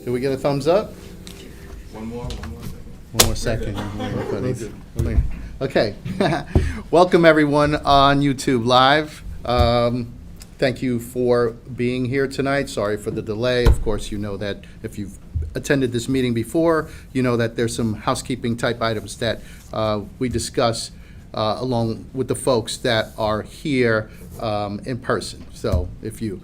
Did we get a thumbs up? One more second. One more second. Okay. Welcome everyone on YouTube Live. Thank you for being here tonight. Sorry for the delay. Of course, you know that if you've attended this meeting before, you know that there's some housekeeping type items that we discuss along with the folks that are here in person. So if you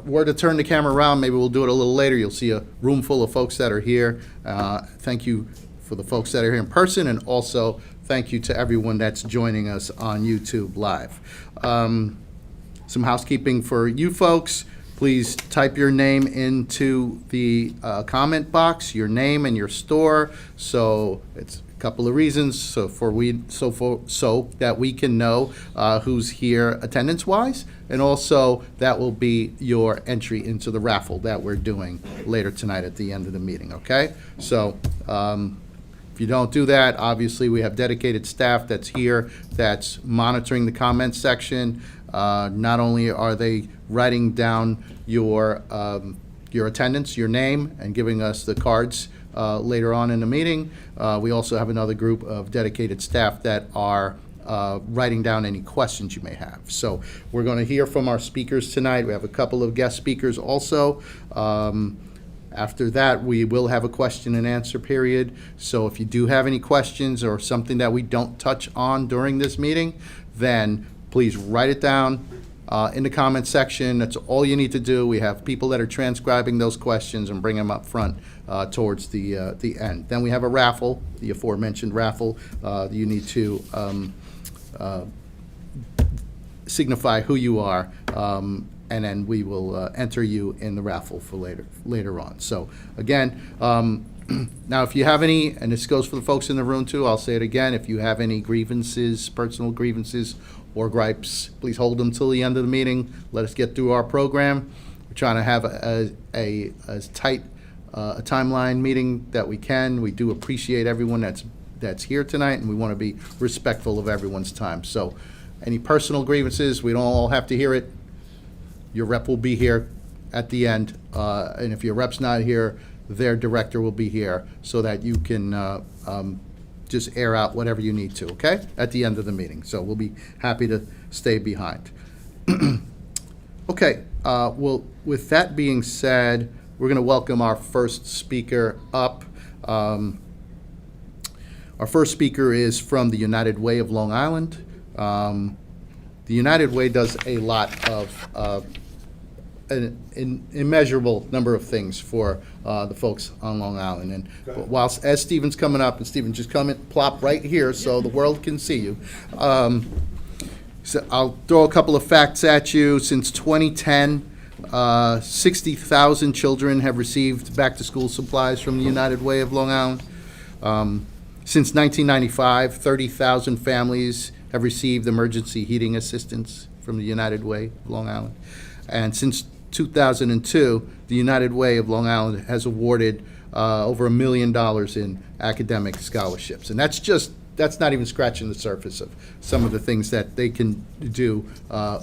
were to turn the camera around, maybe we'll do it a little later. You'll see a room full of folks that are here. Thank you for the folks that are here in person, and also thank you to everyone that's joining us on YouTube Live. Some housekeeping for you folks. Please type your name into the comment box, your name and your store. So it's a couple of reasons. So that we can know who's here attendance-wise, and also that will be your entry into the raffle that we're doing later tonight at the end of the meeting. Okay. So if you don't do that, obviously we have dedicated staff that's here that's monitoring the comment section. Not only are they writing down your attendance, your name, and giving us the cards later on in the meeting, we also have another group of dedicated staff that are writing down any questions you may have. So we're going to hear from our speakers tonight. We have a couple of guest speakers also. After that, we will have a question and answer period. So if you do have any questions or something that we don't touch on during this meeting, then please write it down in the comment section. That's all you need to do. We have people that are transcribing those questions and bring them up front towards the end. Then we have a raffle, the aforementioned raffle. You need to signify who you are, and then we will enter you in the raffle for later on. So again, now if you have any, and this goes for the folks in the room too, I'll say it again, if you have any grievances, personal grievances or gripes, please hold them till the end of the meeting. Let us get through our program. We're trying to have as tight a timeline meeting that we can. We do appreciate everyone that's here tonight, and we want to be respectful of everyone's time. So any personal grievances, we don't all have to hear it. Your rep will be here at the end, and if your rep's not here, their director will be here so that you can just air out whatever you need to, okay, at the end of the meeting. So we'll be happy to stay behind. Okay, well, with that being said, we're going to welcome our first speaker up. Our first speaker is from the United Way of Long Island. The United Way does a lot of an immeasurable number of things for the folks on Long Island. And whilst as Stephen's coming up, and Stephen, just come and plop right here so the world can see you. So I'll throw a couple of facts at you. Since 2010, 60,000 children have received back-to-school supplies from the United Way of Long Island. Since 1995, 30,000 families have received emergency heating assistance from the United Way of Long Island. And since 2002, the United Way of Long Island has awarded over $1 million in academic scholarships. And that's not even scratching the surface of some of the things that they can do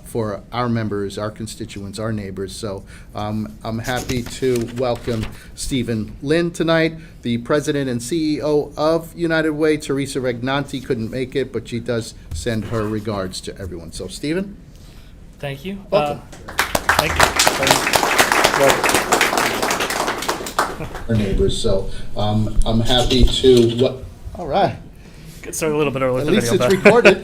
for our members, our constituents, our neighbors. So I'm happy to welcome Stephen Lynn tonight, the president and CEO of United Way. Teresa Regnanti couldn't make it, but she does send her regards to everyone. So Stephen. Thank you. Welcome. Thank you. Our neighbors. So I'm happy to. All right. Get started a little bit early. At least it's recorded.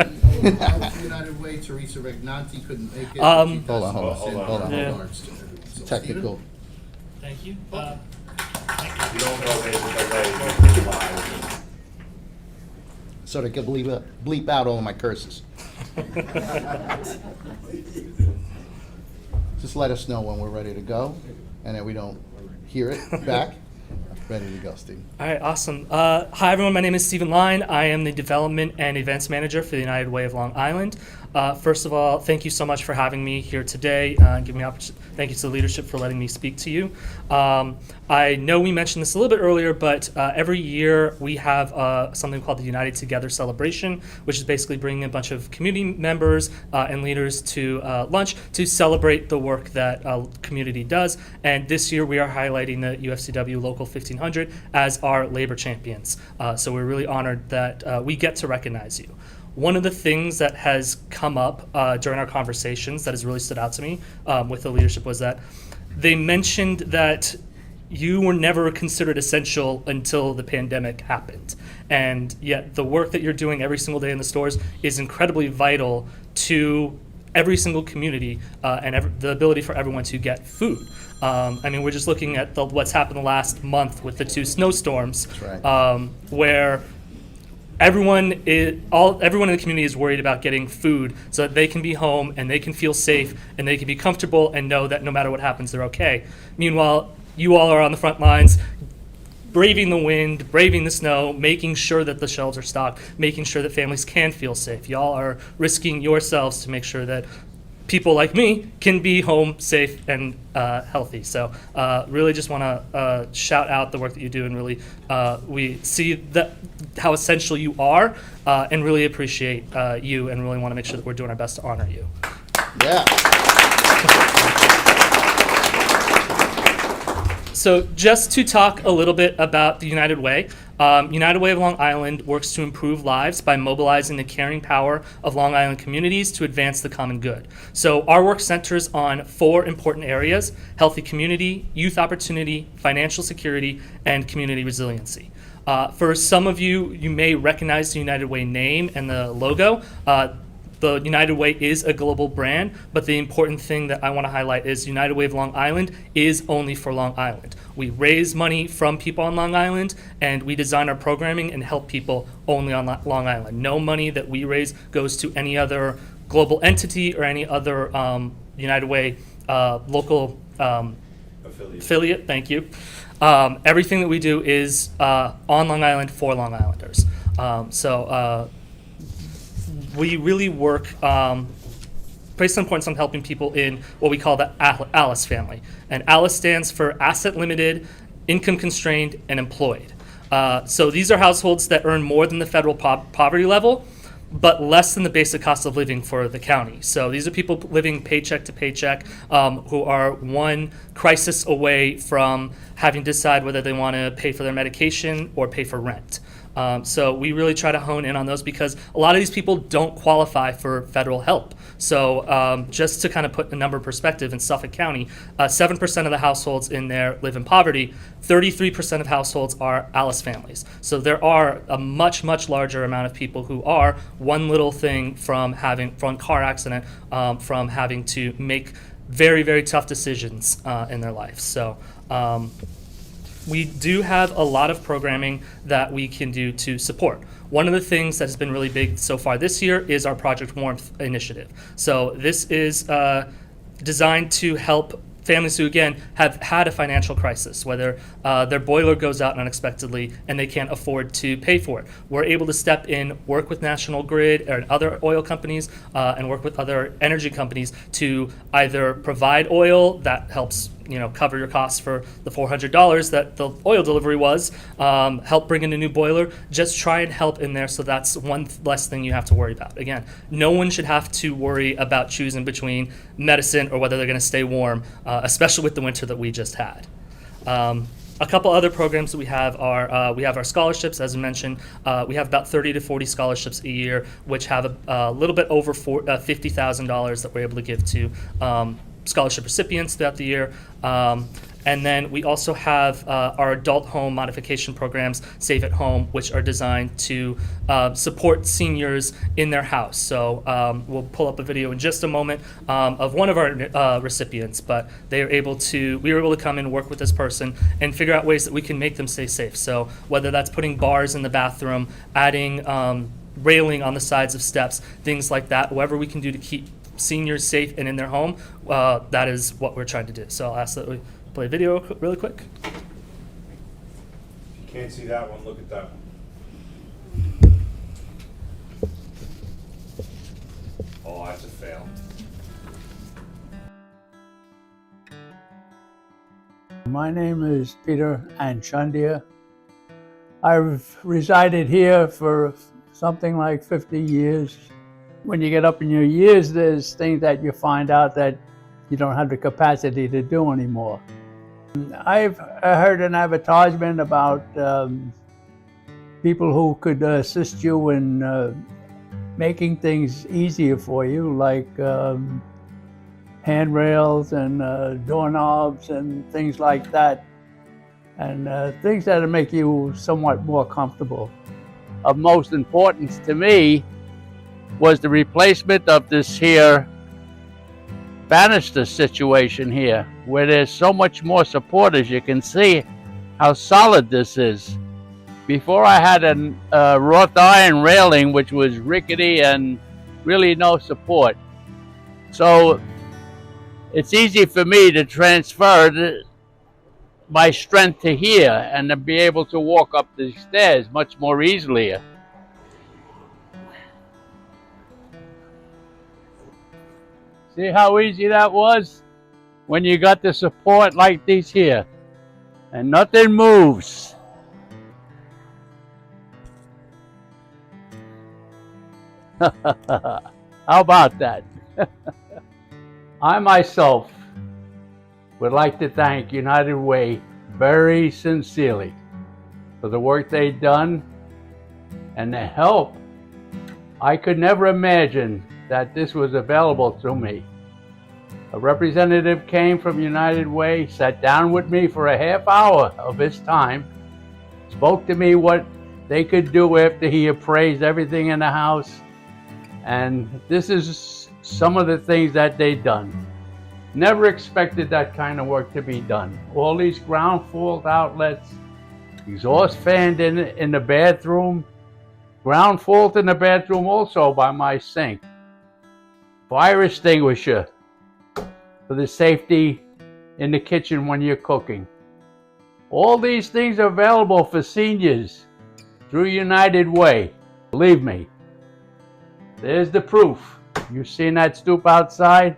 United Way, Teresa Regnanti couldn't make it. Hold on. Yeah. Technical. Thank you. You don't go there with the way. So they can bleep out all of my curses. Just let us know when we're ready to go, and then we don't hear it back. Ready to go, Steve. All right, awesome. Hi, everyone. My name is Stephen Line. I am the Development and Events Manager for the United Way of Long Island. First of all, thank you so much for having me here today. Give me thank you to the leadership for letting me speak to you. I know we mentioned this a little bit earlier, but every year we have something called the United Together celebration, which is basically bringing a bunch of community members and leaders to lunch to celebrate the work that community does. And this year we are highlighting the UFCW Local 1500 as our labor champions. So we're really honored that we get to recognize you. One of the things that has come up during our conversations that has really stood out to me with the leadership was that they mentioned that you were never considered essential until the pandemic happened. And yet the work that you're doing every single day in the stores is incredibly vital to every single community and the ability for everyone to get food. I mean, we're just looking at what's happened the last month with the 2 snowstorms. That's right. Where everyone in the community is worried about getting food so that they can be home and they can feel safe and they can be comfortable and know that no matter what happens, they're okay. Meanwhile, you all are on the front lines, braving the wind, braving the snow, making sure that the shelves are stocked, making sure that families can feel safe. Y'all are risking yourselves to make sure that people like me can be home safe and healthy. So really just want to shout out the work that you do, and really we see how essential you are and really appreciate you, and really want to make sure that we're doing our best to honor you. Yeah. So just to talk a little bit about the United Way. United Way of Long Island works to improve lives by mobilizing the caring power of Long Island communities to advance the common good. So our work centers on 4 important areas: healthy community, youth opportunity, financial security, and community resiliency. For some of you, you may recognize the United Way name and the logo. The United Way is a global brand, but the important thing that I want to highlight is United Way of Long Island is only for Long Island. We raise money from people on Long Island, and we design our programming and help people only on Long Island. No money that we raise goes to any other global entity or any other United Way local affiliate. Thank you. Everything that we do is on Long Island for Long Islanders. We really work, place importance on helping people in what we call the ALICE family. And ALICE stands for Asset Limited, Income Constrained, and Employed. So these are households that earn more than the federal poverty level, but less than the basic cost of living for the county. So these are people living paycheck to paycheck who are one crisis away from having to decide whether they want to pay for their medication or pay for rent. So we really try to hone in on those because a lot of these people don't qualify for federal help. So just to kind of put a number of perspective, in Suffolk County, 7% of the households in there live in poverty. 33% of households are ALICE families. So there are a much, much larger amount of people who are one little thing from car accident, from having to make very, very tough decisions in their life. So we do have a lot of programming that we can do to support. One of the things that has been really big so far this year is our Project Warmth initiative. So this is designed to help families who, again, have had a financial crisis, whether their boiler goes out unexpectedly and they can't afford to pay for it. We're able to step in, work with National Grid and other oil companies, and work with other energy companies to either provide oil that helps cover your costs for the $400 that the oil delivery was, help bring in a new boiler, just try and help in there so that's one less thing you have to worry about. Again, no one should have to worry about choosing between medicine or whether they're going to stay warm, especially with the winter that we just had. A couple other programs that we have are, we have our scholarships, as I mentioned. We have about 30 to 40 scholarships a year, which have a little bit over $50,000 that we're able to give to scholarship recipients throughout the year. And then we also have our adult home modification programs, Save at Home, which are designed to support seniors in their house. So we'll pull up a video in just a moment of one of our recipients, but we were able to come in and work with this person and figure out ways that we can make them stay safe. So whether that's putting bars in the bathroom, adding railing on the sides of steps, things like that, whatever we can do to keep seniors safe and in their home, that is what we're trying to do. So I'll ask that we play a video really quick. If you can't see that one, look at that one. Oh, watch it fail. My name is Peter Anchundia. I've resided here for something like 50 years. When you get up in your years, there's things that you find out that you don't have the capacity to do anymore. I've heard an advertisement about people who could assist you in making things easier for you, like handrails and doorknobs and things like that, and things that'll make you somewhat more comfortable. Of most importance to me was the replacement of this here banister situation here, where there's so much more support. As you can see how solid this is. Before I had a wrought iron railing which was rickety and really no support. So it's easy for me to transfer my strength to here and to be able to walk up the stairs much more easily. See how easy that was? When you got the support like these here, and nothing moves. How about that? I myself would like to thank United Way very sincerely for the work they've done and the help. I could never imagine that this was available to me. A representative came from United Way, sat down with me for a half hour of his time, spoke to me what they could do after he appraised everything in the house, and this is some of the things that they've done. Never expected that kind of work to be done. All these ground fault outlets, exhaust fan in the bathroom, ground fault in the bathroom also by my sink, fire extinguisher for the safety in the kitchen when you're cooking. All these things are available for seniors through United Way. Believe me, there's the proof. You've seen that stoop outside?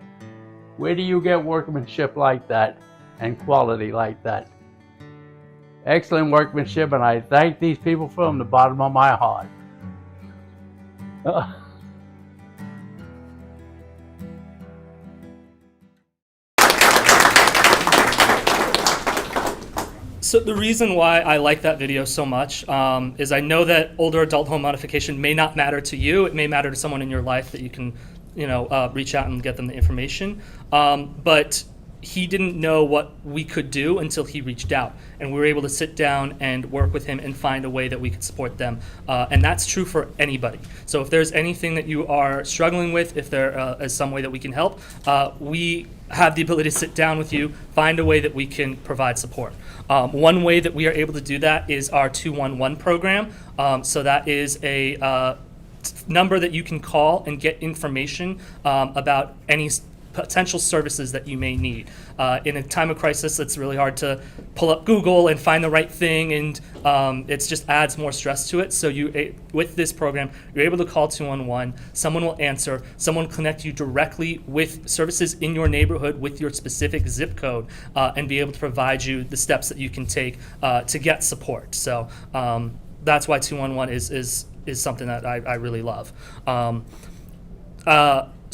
Where do you get workmanship like that and quality like that? Excellent workmanship, and I thank these people from the bottom of my heart. So the reason why I like that video so much is I know that older adult home modification may not matter to you. It may matter to someone in your life that you can, reach out and get them the information. But he didn't know what we could do until he reached out, and we were able to sit down and work with him and find a way that we could support them. And that's true for anybody. So if there's anything that you are struggling with, if there is some way that we can help, we have the ability to sit down with you, find a way that we can provide support. One way that we are able to do that is our 211 program. So that is a number that you can call and get information about any potential services that you may need. In a time of crisis, it's really hard to pull up Google and find the right thing, and it just adds more stress to it. So with this program, you're able to call 211, someone will answer, someone will connect you directly with services in your neighborhood with your specific zip code, and be able to provide you the steps that you can take to get support. So that's why 211 is something that I really love.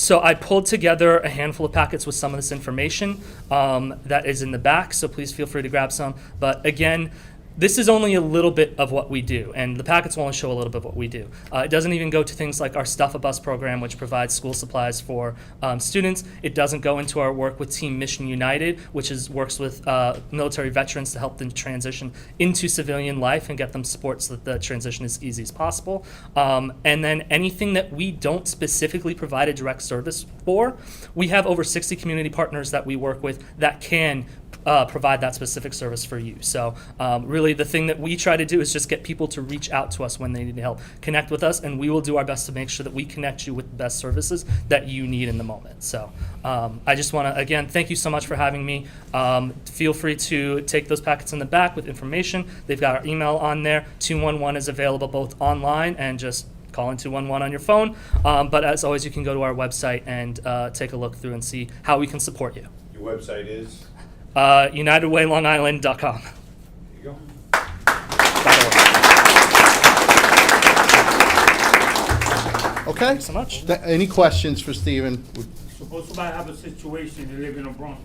So I pulled together a handful of packets with some of this information that is in the back, so please feel free to grab some. But again, this is only a little bit of what we do, and the packets will only show a little bit of what we do. It doesn't even go to things like our Stuff a Bus program, which provides school supplies for students. It doesn't go into our work with Team Mission United, which works with military veterans to help them transition into civilian life and get them support so that the transition is easy as possible. And then anything that we don't specifically provide a direct service for, we have over 60 community partners that we work with that can provide that specific service for you. So really the thing that we try to do is just get people to reach out to us when they need help, connect with us, and we will do our best to make sure that we connect you with the best services that you need in the moment. So I just want to, again, thank you so much for having me. Feel free to take those packets in the back with information. They've got our email on there. 211 is available both online and just call in 211 on your phone. But as always, you can go to our website and take a look through and see how we can support you. Your website is? UnitedWayLongIsland.com. There you go. Okay? Thanks so much. Any questions for Stephen? Suppose somebody have a situation, they live in the Bronx,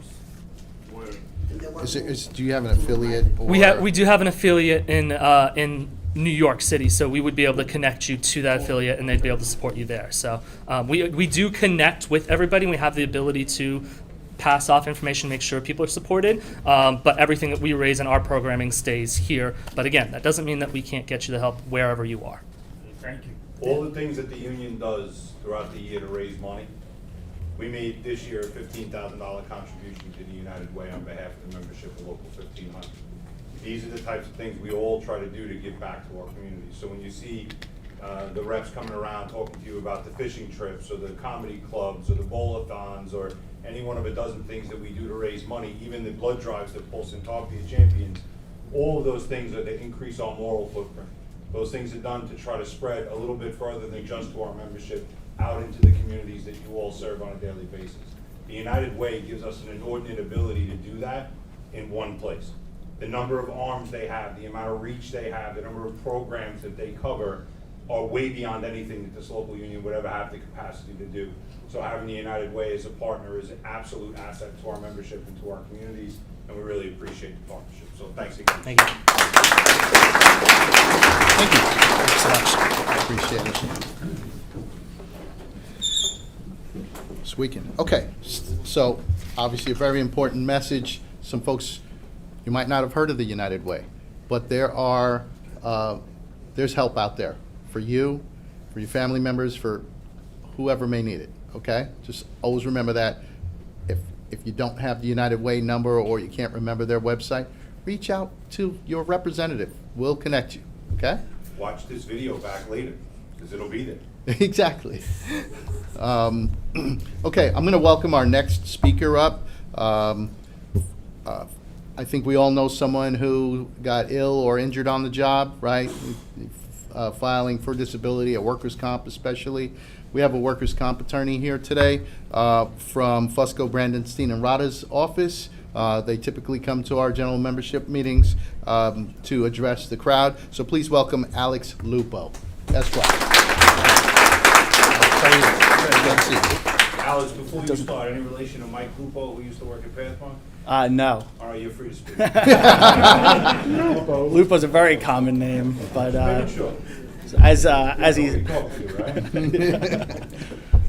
where Do you have an affiliate? We do have an affiliate in New York City, so we would be able to connect you to that affiliate, and they'd be able to support you there. So we do connect with everybody, and we have the ability to pass off information, make sure people are supported, but everything that we raise in our programming stays here. But again, that doesn't mean that we can't get you the help wherever you are. thank you. All the things that the union does throughout the year to raise money, we made this year a $15,000 contribution to the United Way on behalf of the membership of Local 1500. These are the types of things we all try to do to give back to our community. So when you see the reps coming around talking to you about the fishing trips or the comedy clubs or the bowl-a-thons or any one of a dozen things that we do to raise money, even the blood drives that Pulse and Talk the Champions, all of those things are to increase our moral footprint. Those things are done to try to spread a little bit further than just to our membership out into the communities that you all serve on a daily basis. The United Way gives us an inordinate ability to do that in one place. The number of arms they have, the amount of reach they have, the number of programs that they cover are way beyond anything that this local union would ever have the capacity to do. So having the United Way as a partner is an absolute asset to our membership and to our communities, and we really appreciate the partnership. So thanks again. Thank you. Thank you. Thanks so much. Appreciate it. So we can, okay, so obviously a very important message. Some folks, you might not have heard of the United Way, but there's help out there for you, for your family members, for whoever may need it, okay? Just always remember that. If you don't have the United Way number or you can't remember their website, reach out to your representative. We'll connect you, okay? Watch this video back later, because it'll be there. Exactly. Okay, I'm going to welcome our next speaker up. I think we all know someone who got ill or injured on the job, right? Filing for disability, a workers' comp especially. We have a workers' comp attorney here today from Fusco, Brandenstein, and Rada's office. They typically come to our general membership meetings to address the crowd. So please welcome Alex Lupo. Esquire. Alex, before you start, any relation to Mike Lupo, who used to work at Pathmark? No. All right, you're free to speak. Lupo's a very common name, but Making sure. as You he talk to,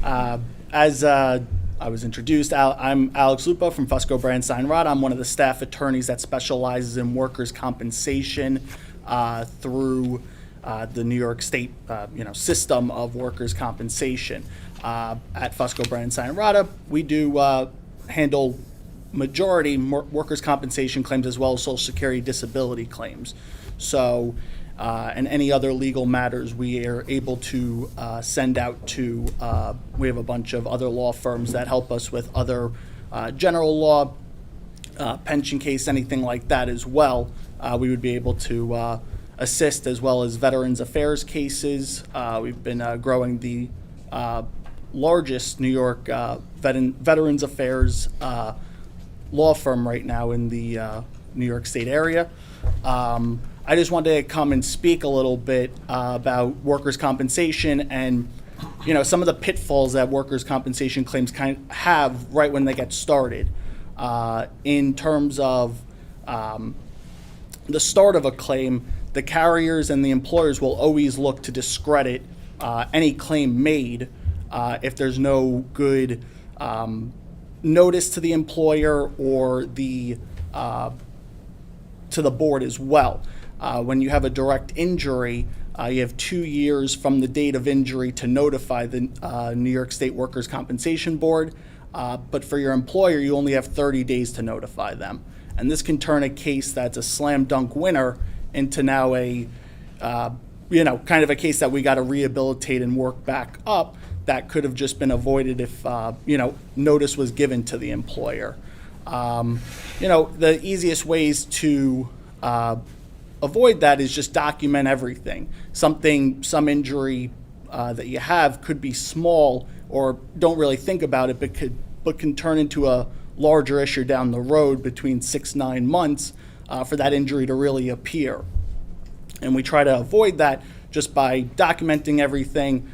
right? as I was introduced, I'm Alex Lupo from Fusco, Brandenstein, Rada. I'm one of the staff attorneys that specializes in workers' compensation through the New York State system of workers' compensation. At Fusco, Brandenstein, Rada, we do handle majority workers' compensation claims as well as Social Security disability claims. So, and any other legal matters we are able to send out to, we have a bunch of other law firms that help us with other general law, pension case, anything like that as well. We would be able to assist, as well as Veterans Affairs cases. We've been growing the largest New York Veterans Affairs law firm right now in the New York State area. I just wanted to come and speak a little bit about workers' compensation and some of the pitfalls that workers' compensation claims kind of have right when they get started. In terms of the start of a claim, the carriers and the employers will always look to discredit any claim made if there's no good notice to the employer or the to the board as well. When you have a direct injury, you have 2 years from the date of injury to notify the New York State Workers' Compensation Board, but for your employer, you only have 30 days to notify them. And this can turn a case that's a slam dunk winner into now a, kind of a case that we got to rehabilitate and work back up that could have just been avoided if, notice was given to the employer. The easiest ways to avoid that is just document everything. Some injury, that you have could be small or don't really think about it, but can turn into a larger issue down the road between 6-9 months for that injury to really appear. And we try to avoid that just by documenting everything,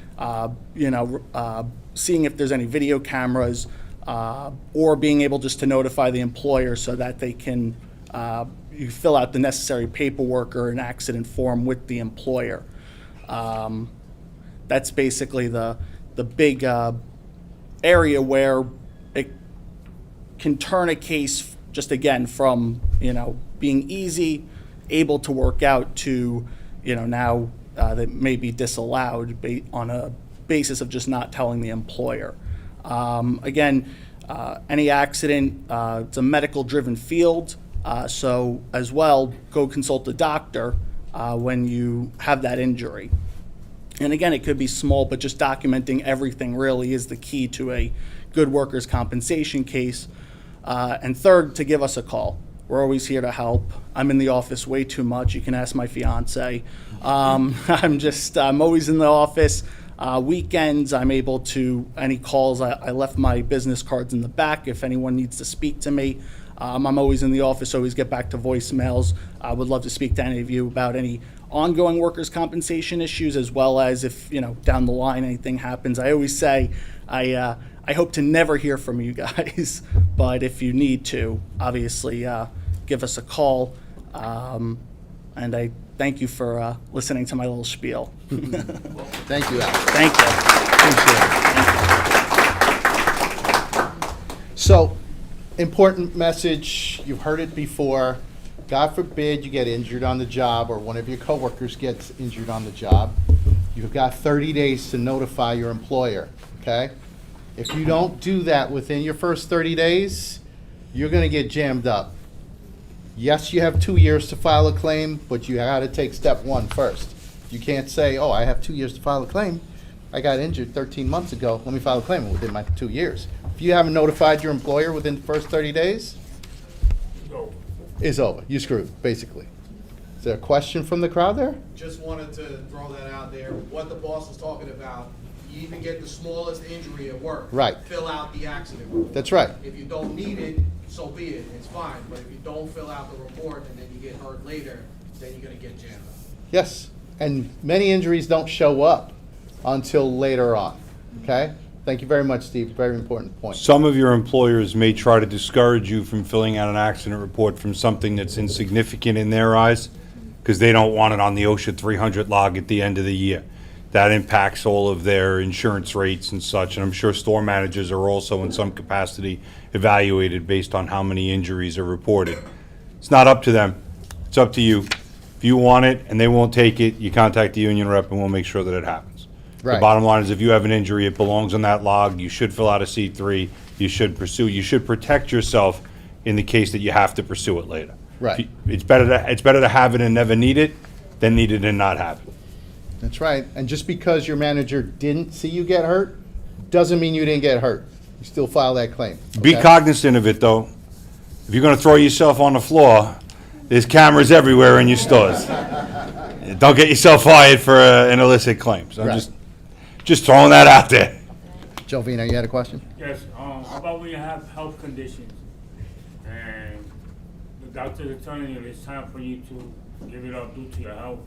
seeing if there's any video cameras, or being able just to notify the employer so that they can you fill out the necessary paperwork or an accident form with the employer. That's basically the big area where it can turn a case just again from being easy, able to work out to now that may be disallowed on a basis of just not telling the employer. Any accident, it's a medical driven field, so as well go consult a doctor when you have that injury. And again, it could be small, but just documenting everything really is the key to a good workers' compensation case. And third, to give us a call. We're always here to help. I'm in the office way too much. You can ask my fiance. I'm always in the office. Weekends, I'm able to, any calls, I left my business cards in the back if anyone needs to speak to me. I'm always in the office, always get back to voicemails. I would love to speak to any of you about any ongoing workers' compensation issues, as well as if, down the line anything happens. I always say, I hope to never hear from you guys, but if you need to, obviously, give us a call. And I thank you for listening to my little spiel. Thank you, Al. Thank you. Appreciate it. So, important message, you've heard it before. God forbid you get injured on the job or one of your coworkers gets injured on the job. You've got 30 days to notify your employer, okay? If you don't do that within your first 30 days, you're gonna get jammed up. Yes, you have 2 years to file a claim, but you gotta take step one first. You can't say, oh, I have 2 years to file a claim. I got injured 13 months ago, let me file a claim within my 2 years. If you haven't notified your employer within the first 30 days, it's over. You're screwed, basically. Is there a question from the crowd there? Just wanted to throw that out there, what the boss was talking about. You even get the smallest injury at work. Right. Fill out the accident report. That's right. If you don't need it, so be it, it's fine. But if you don't fill out the report and then you get hurt later, then you're gonna get jammed up. Yes, and many injuries don't show up until later on, okay? Thank you very much, Steve, very important point. Some of your employers may try to discourage you from filling out an accident report from something that's insignificant in their eyes, because they don't want it on the OSHA 300 log at the end of the year. That impacts all of their insurance rates and such, and I'm sure store managers are also in some capacity evaluated based on how many injuries are reported. It's not up to them, it's up to you. If you want it and they won't take it, you contact the union rep and we'll make sure that it happens. The Right. bottom line is if you have an injury, it belongs on that log, you should fill out a C3, you should pursue, you should protect yourself in the case that you have to pursue it later. Right. It's better to have it and never need it than need it and not have it. That's right, and just because your manager didn't see you get hurt, doesn't mean you didn't get hurt. You still file that claim. Be okay? cognizant of it, though. If you're gonna throw yourself on the floor, there's cameras everywhere in your stores. Don't get yourself fired for an illicit claim. So I'm Right. just throwing that out there. Jovina, you had a question? Yes, how about when you have health conditions and the doctor is telling you it's time for you to give it up due to your health?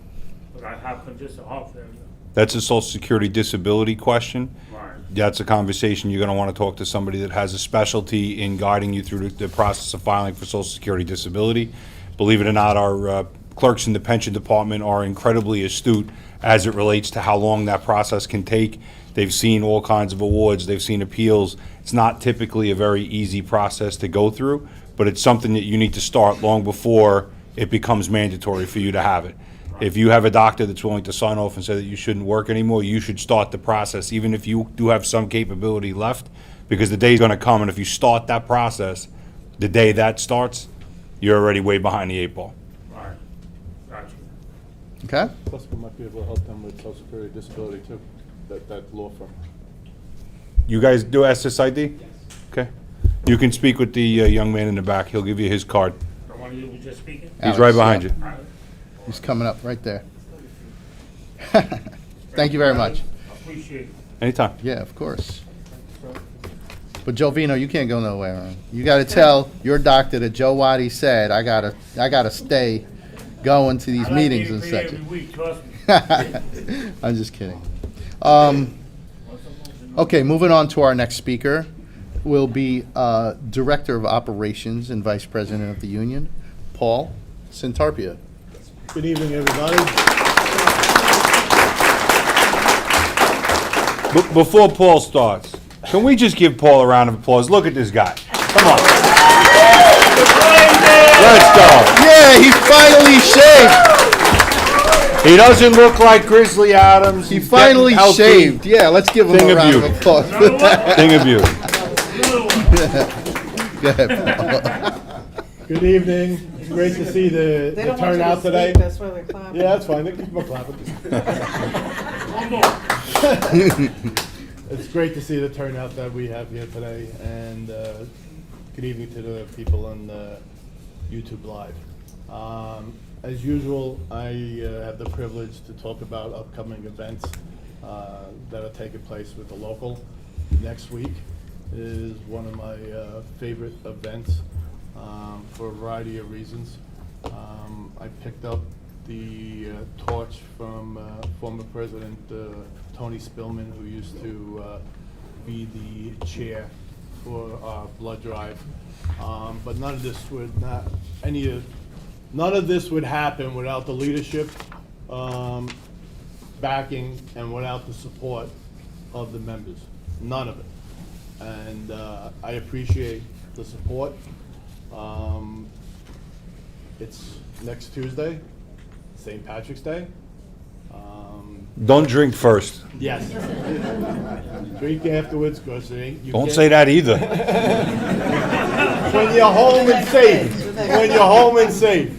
Because I have congestive heart failure. That's a Social Security disability question. Right. That's a conversation you're gonna wanna talk to somebody that has a specialty in guiding you through the process of filing for Social Security disability. Believe it or not, our clerks in the pension department are incredibly astute as it relates to how long that process can take. They've seen all kinds of awards, they've seen appeals. It's not typically a very easy process to go through, but it's something that you need to start long before it becomes mandatory for you to have it. If you have a doctor that's willing to sign off and say that you shouldn't work anymore, you should start the process, even if you do have some capability left, because the day's gonna come, and if you start that process, the day that starts, you're already way behind the 8 ball. Right. Gotcha. Okay? Plus, we might be able to help them with Social Security disability too, that law firm. You guys do SSID? Yes. Okay. You can speak with the young man in the back, he'll give you his card. The one you were just speaking? He's Alex, right behind yeah. you. All right. He's coming up right there. Thank you very much. Appreciate it. Anytime. Yeah, of course. But Jovino, you can't go nowhere. Man. You got to tell your doctor that Joe Waddy said I gotta stay going to these I like meetings getting and paid such. every week, trust me. I'm just kidding. Okay, moving on to our next speaker will be Director of Operations and Vice President of the Union, Paul Santarpia. Good evening, everybody. Before Paul starts, can we just give Paul a round of applause? Look at this guy. Come on. Let's go. Yeah, he finally shaved. He doesn't look like Grizzly Adams. He He's finally getting healthy. shaved. Yeah, let's give him Thing a of round of beauty. applause. Thing of beauty. Go ahead, Paul. Good evening. It's great to see the They don't want you turnout to today. speak, that's why they're clapping. Yeah, that's fine. They keep on clapping. It's great to see the turnout that we have here today, and good evening to the people on YouTube Live. As usual, I have the privilege to talk about upcoming events that are taking place with the local. Next week is one of my favorite events for a variety of reasons. I picked up the torch from former President Tony Spillman, who used to be the chair for our blood drive. But none of this would happen without the leadership, backing, and without the support of the members. None of it. And I appreciate the support. It's next Tuesday, St. Patrick's Day. Don't drink first. Yes. Drink afterwards, because you Don't can't- say that either. When you're home and safe. When you're home and safe.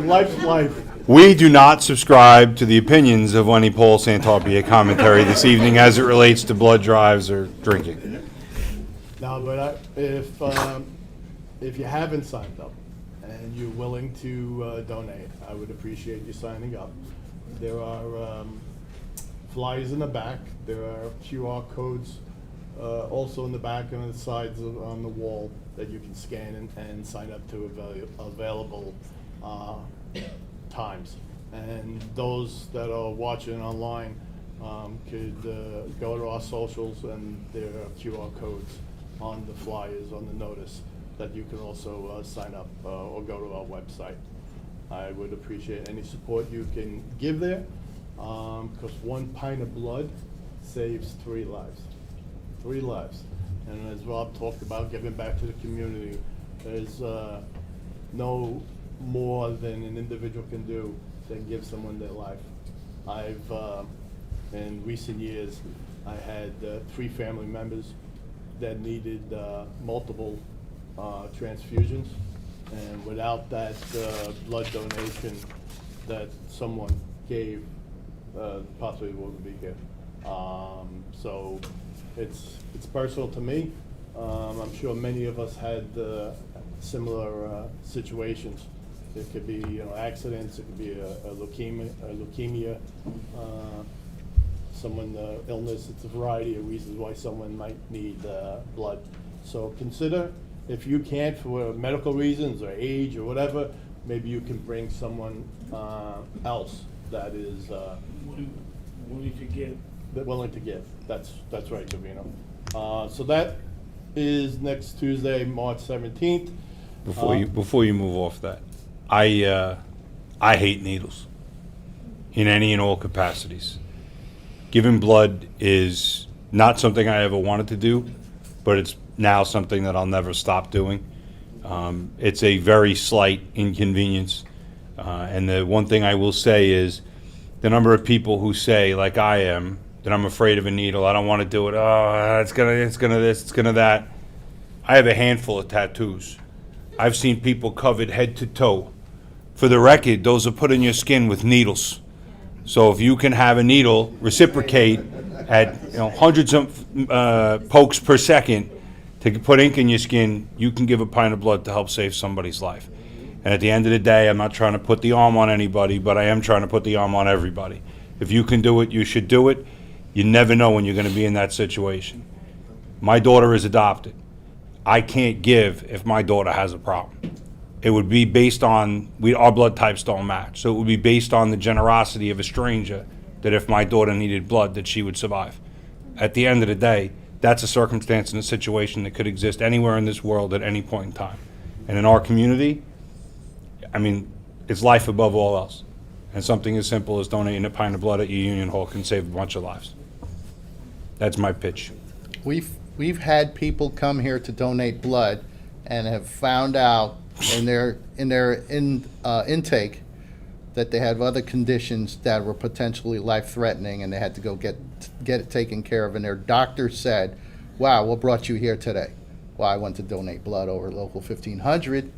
Life's life. We do not subscribe to the opinions of any Paul Santarpia commentary this evening as it relates to blood drives or drinking. No, but if you haven't signed up and you're willing to donate, I would appreciate you signing up. There are flyers in the back. There are QR codes also in the back and on the sides on the wall that you can scan and sign up to available times. And those that are watching online could go to our socials, and there are QR codes on the flyers, on the notice, that you can also sign up or go to our website. I would appreciate any support you can give there, because one pint of blood saves 3 lives. 3 lives. And as Rob talked about, giving back to the community, there's no more than an individual can do than give someone their life. In recent years, I had 3 family members that needed multiple transfusions, and without that blood donation that someone gave, possibly wouldn't be here. So it's personal to me. I'm sure many of us had similar situations. It could be accidents. It could be a leukemia. Someone illness. It's a variety of reasons why someone might need blood. So consider, if you can't for medical reasons or age or whatever, maybe you can bring someone else that is Willing to give. willing to give. That's right, Davino. So that is next Tuesday, March 17th. Before you move off that, I hate needles in any and all capacities. Giving blood is not something I ever wanted to do, but it's now something that I'll never stop doing. It's a very slight inconvenience, and the one thing I will say is the number of people who say, like I am, that I'm afraid of a needle, I don't want to do it, it's gonna this, it's gonna that. I have a handful of tattoos. I've seen people covered head to toe. For the record, those are put in your skin with needles. So if you can have a needle reciprocate at hundreds of pokes per second to put ink in your skin, you can give a pint of blood to help save somebody's life. And at the end of the day, I'm not trying to put the arm on anybody, but I am trying to put the arm on everybody. If you can do it, you should do it. You never know when you're going to be in that situation. My daughter is adopted. I can't give if my daughter has a problem. It would be based on, our blood types don't match. So it would be based on the generosity of a stranger that if my daughter needed blood, that she would survive. At the end of the day, that's a circumstance and a situation that could exist anywhere in this world at any point in time. And in our community, I mean, it's life above all else. And something as simple as donating a pint of blood at your union hall can save a bunch of lives. That's my pitch. We've had people come here to donate blood and have found out in their intake that they have other conditions that were potentially life-threatening, and they had to go get it taken care of. And their doctor said, "Wow, what brought you here today?" "Well, I went to donate blood over local 1500,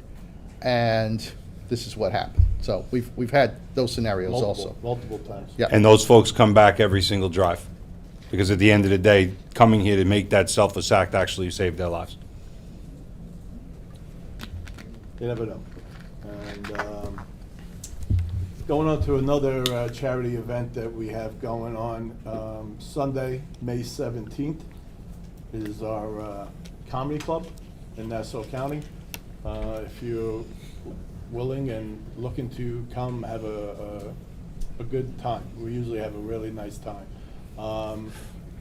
and this is what happened." So we've had those scenarios also. Multiple times. Yeah. And those folks come back every single drive. Because at the end of the day, coming here to make that selfless act actually saved their lives. You never know. And going on to another charity event that we have going on, Sunday, May 17th, is our comedy club in Nassau County. If you're willing and looking to come have a good time, we usually have a really nice time.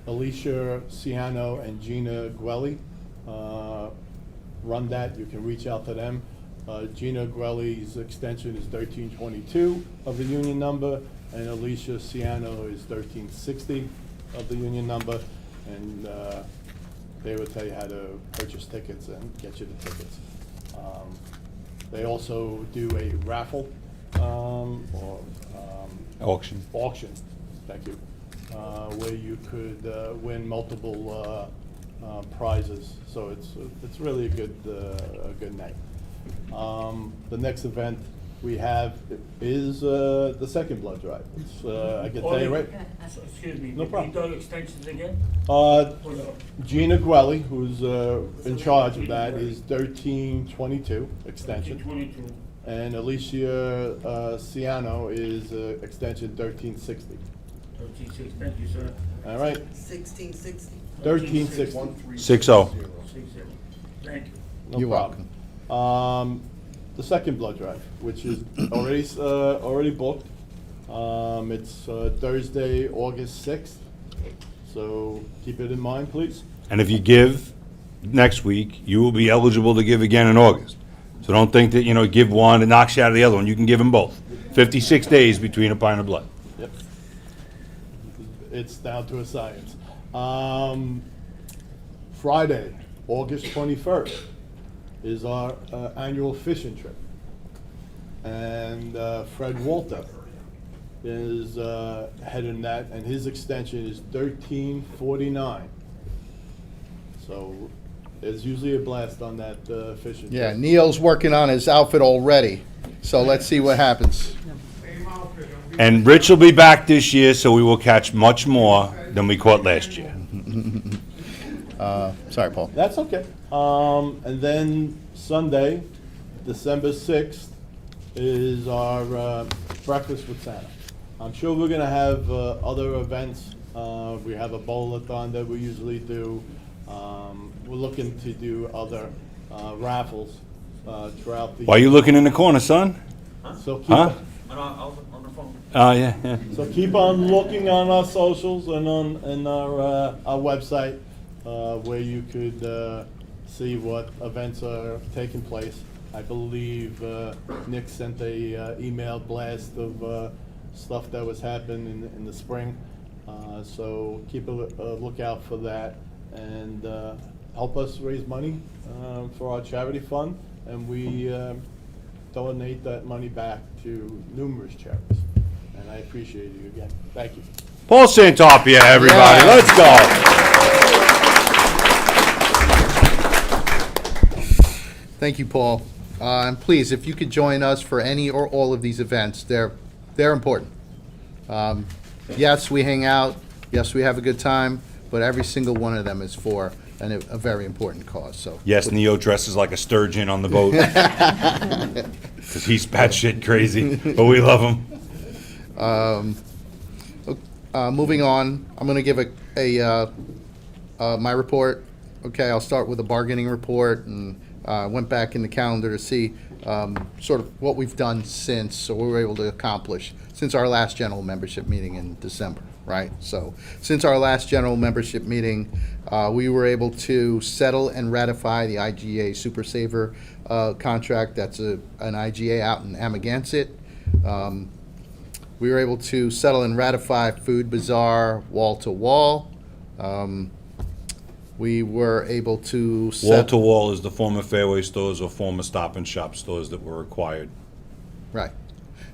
Alicia Ciano and Gina Guelli run that. You can reach out to them. Gina Guelli's extension is 1322 of the union number, and Alicia Ciano is 1360 of the union number, and they will tell you how to purchase tickets and get you the tickets. They also do a raffle or Auction. auction, thank you, where you could win multiple prizes. So it's really a good night. The next event we have is the second blood drive. It's, I can tell you right. Excuse me, No problem. repeat the extensions again? Gina Guelli, who's in charge of that, is 1322 extension. 22. And Alicia Ciano is extension 1360. 36, thank you, sir. All right, 1660. 1360. 6-0. 60. Thank you. No You're problem. The second blood drive, which is already booked. It's Thursday, August 6th. So keep it in mind, please. And if you give next week, you will be eligible to give again in August. So don't think that, give one, it knocks you out of the other one. You can give them both. 56 days between a pint of blood. Yep. It's down to a science. Friday, August 21st, is our annual fishing trip. And Fred Walter is heading that, and his extension is 1349. So there's usually a blast on that fishing trip. Yeah, Neil's working on his outfit already, so let's see what happens. And Rich will be back this year, so we will catch much more than we caught last year. Sorry, Paul. That's okay. And then Sunday, December 6th, is our Breakfast with Santa. I'm sure we're gonna have other events. We have a bowl-a-thon that we usually do. We're looking to do other raffles throughout the. Why are you looking in the corner, son? So keep, Huh? On the phone. Oh, yeah. so keep on looking on our socials and on our website where you could see what events are taking place. I believe Nick sent a email blast of stuff that was happening in the spring. So keep a lookout for that, and help us raise money for our charity fund, and we donate that money back to numerous charities. And I appreciate you again. Thank you. Paul Santopia, everybody. Yeah. Let's go. Thank you, Paul. And please, if you could join us for any or all of these events, they're important. Yes, we hang out. Yes, we have a good time. But every single one of them is for a very important cause, so. Yes, Neo dresses like a sturgeon on the boat. Because he's batshit crazy, but we love him. Moving on, I'm going to give my report. Okay, I'll start with a bargaining report, and went back in the calendar to see sort of what we've done since, so we were able to accomplish since our last general membership meeting in December, right? So since our last general membership meeting, we were able to settle and ratify the IGA Super Saver contract. That's an IGA out in Amagansett. We were able to settle and ratify Food Bazaar wall-to-wall. We were able to Wall to wall is the former Fairway stores or former Stop and Shop stores that were acquired. Right.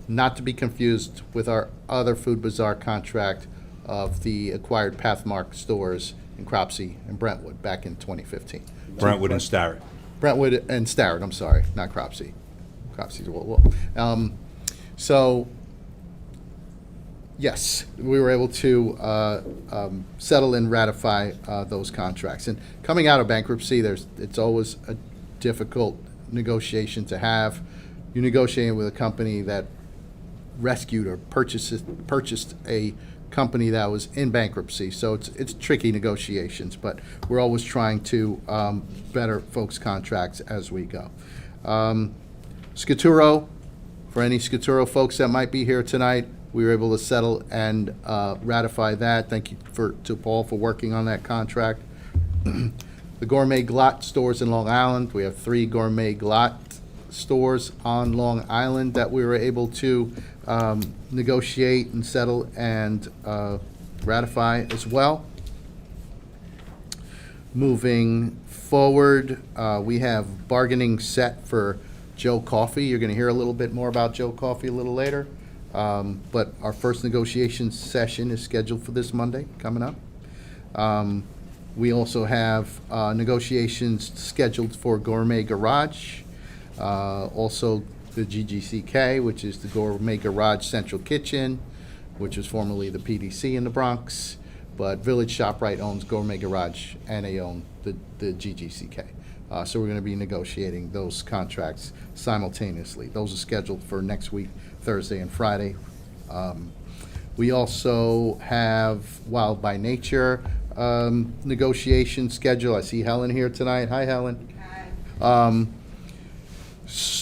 Not to be confused with our other Food Bazaar contract of the acquired Pathmark stores in Cropsey and Brentwood back in 2015. Brentwood and Starrett. Brentwood and Starrett, I'm sorry, not Cropsey. Cropsey's so, yes, we were able to settle and ratify those contracts. And coming out of bankruptcy, it's always a difficult negotiation to have. You're negotiating with a company that rescued or purchased a company that was in bankruptcy, so it's tricky negotiations, but we're always trying to better folks' contracts as we go. Scaturo, for any Scaturo folks that might be here tonight, we were able to settle and ratify that. Thank you to Paul for working on that contract. The Gourmet Glot stores in Long Island, we have 3 Gourmet Glot stores on Long Island that we were able to negotiate and settle and ratify as well. Moving forward, we have bargaining set for Joe Coffee. You're going to hear a little bit more about Joe Coffee a little later. But our first negotiation session is scheduled for this Monday coming up. We also have negotiations scheduled for Gourmet Garage. Also the GGCK, which is the Gourmet Garage Central Kitchen, which was formerly the PDC in the Bronx, but Village ShopRite owns Gourmet Garage and they own the GGCK. So we're going to be negotiating those contracts simultaneously. Those are scheduled for next week, Thursday and Friday. We also have Wild by Nature negotiation schedule. I see Helen here tonight. Hi, Helen. Hi.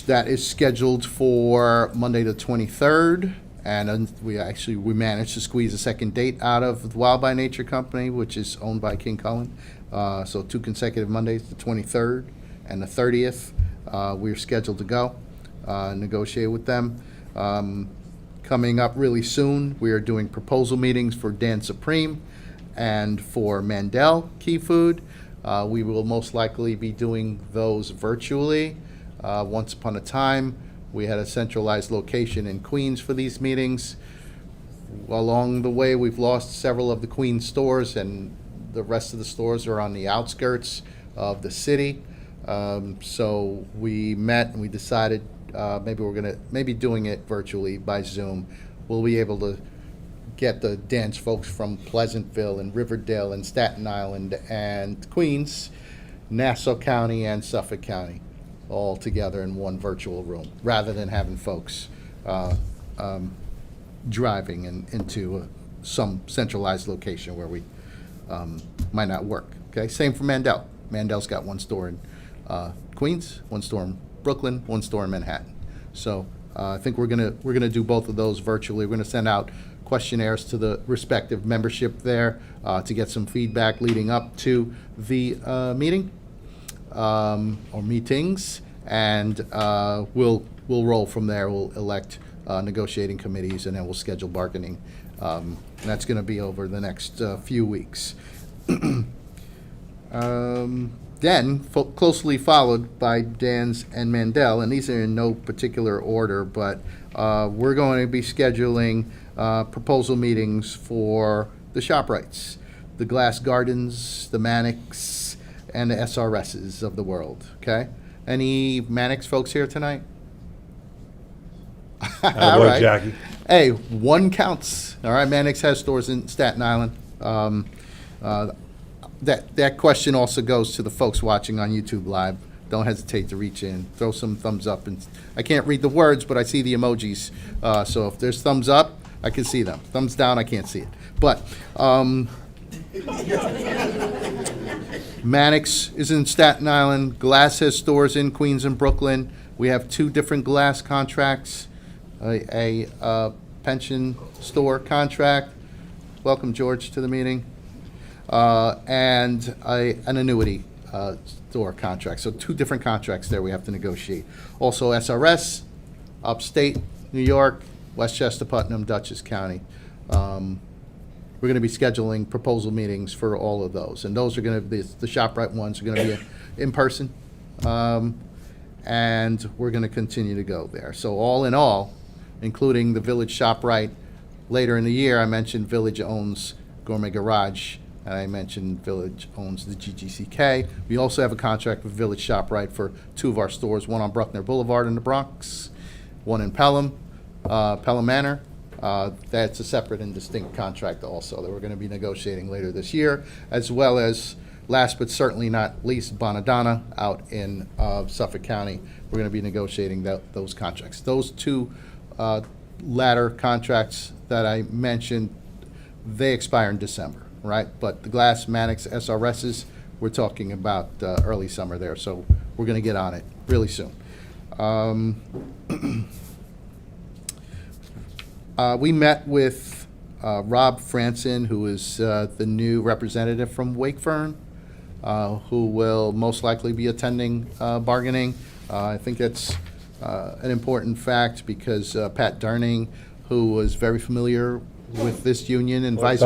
That is scheduled for Monday the 23rd, and we managed to squeeze a second date out of the Wild by Nature company, which is owned by King Cullen. So 2 consecutive Mondays, the 23rd and the 30th. We're scheduled to go negotiate with them. Coming up really soon, we are doing proposal meetings for Dan Supreme and for Mandel Key Food. We will most likely be doing those virtually. Once upon a time, we had a centralized location in Queens for these meetings. Along the way, we've lost several of the Queens stores, and the rest of the stores are on the outskirts of the city. So we met and we decided maybe doing it virtually by Zoom. We'll be able to get the dance folks from Pleasantville and Riverdale and Staten Island and Queens, Nassau County and Suffolk County all together in one virtual room, rather than having folks driving into some centralized location where we might not work. Okay, same for Mandel. Mandel's got 1 store in Queens, 1 store in Brooklyn, 1 store in Manhattan. So I think we're gonna do both of those virtually. We're gonna send out questionnaires to the respective membership there to get some feedback leading up to the meeting or meetings, and we'll roll from there. We'll elect negotiating committees, and then we'll schedule bargaining. And that's going to be over the next few weeks. Then, closely followed by Dan's and Mandel, and these are in no particular order, but we're going to be scheduling proposal meetings for the ShopRites, the Glass Gardens, the Mannix, and the SRSs of the world, okay? Any Mannix folks here tonight? All right. Jackie. Hey, 1 counts. All right, Mannix has stores in Staten Island. that question also goes to the folks watching on YouTube Live. Don't hesitate to reach in, throw some thumbs up, and I can't read the words, but I see the emojis. So if there's thumbs up, I can see them. Thumbs down, I can't see it. But Mannix is in Staten Island. Glass has stores in Queens and Brooklyn. We have 2 different glass contracts, a pension store contract. Welcome, George, to the meeting. And an annuity store contract. So 2 different contracts there we have to negotiate. Also SRS, upstate New York, Westchester, Putnam, Dutchess County. We're going to be scheduling proposal meetings for all of those. And those are going to be, the ShopRite ones are going to be in person. And we're going to continue to go there. So all in all, including the Village ShopRite later in the year, I mentioned Village owns Gourmet Garage, and I mentioned Village owns the GGCK. We also have a contract with Village ShopRite for 2 of our stores, one on Bruckner Boulevard in the Bronx, one in Pelham Manor. That's a separate and distinct contract also that we're going to be negotiating later this year, as well as, last but certainly not least, Bonadonna out in Suffolk County. We're going to be negotiating those contracts. Those 2 latter contracts that I mentioned, they expire in December, right? But the Glass, Mannix, SRSs, we're talking about early summer there, so we're going to get on it really soon. We met with Rob Franson, who is the new representative from Wakefern, who will most likely be attending bargaining. I think that's an important fact because Pat Durning, who was very familiar with this union and vice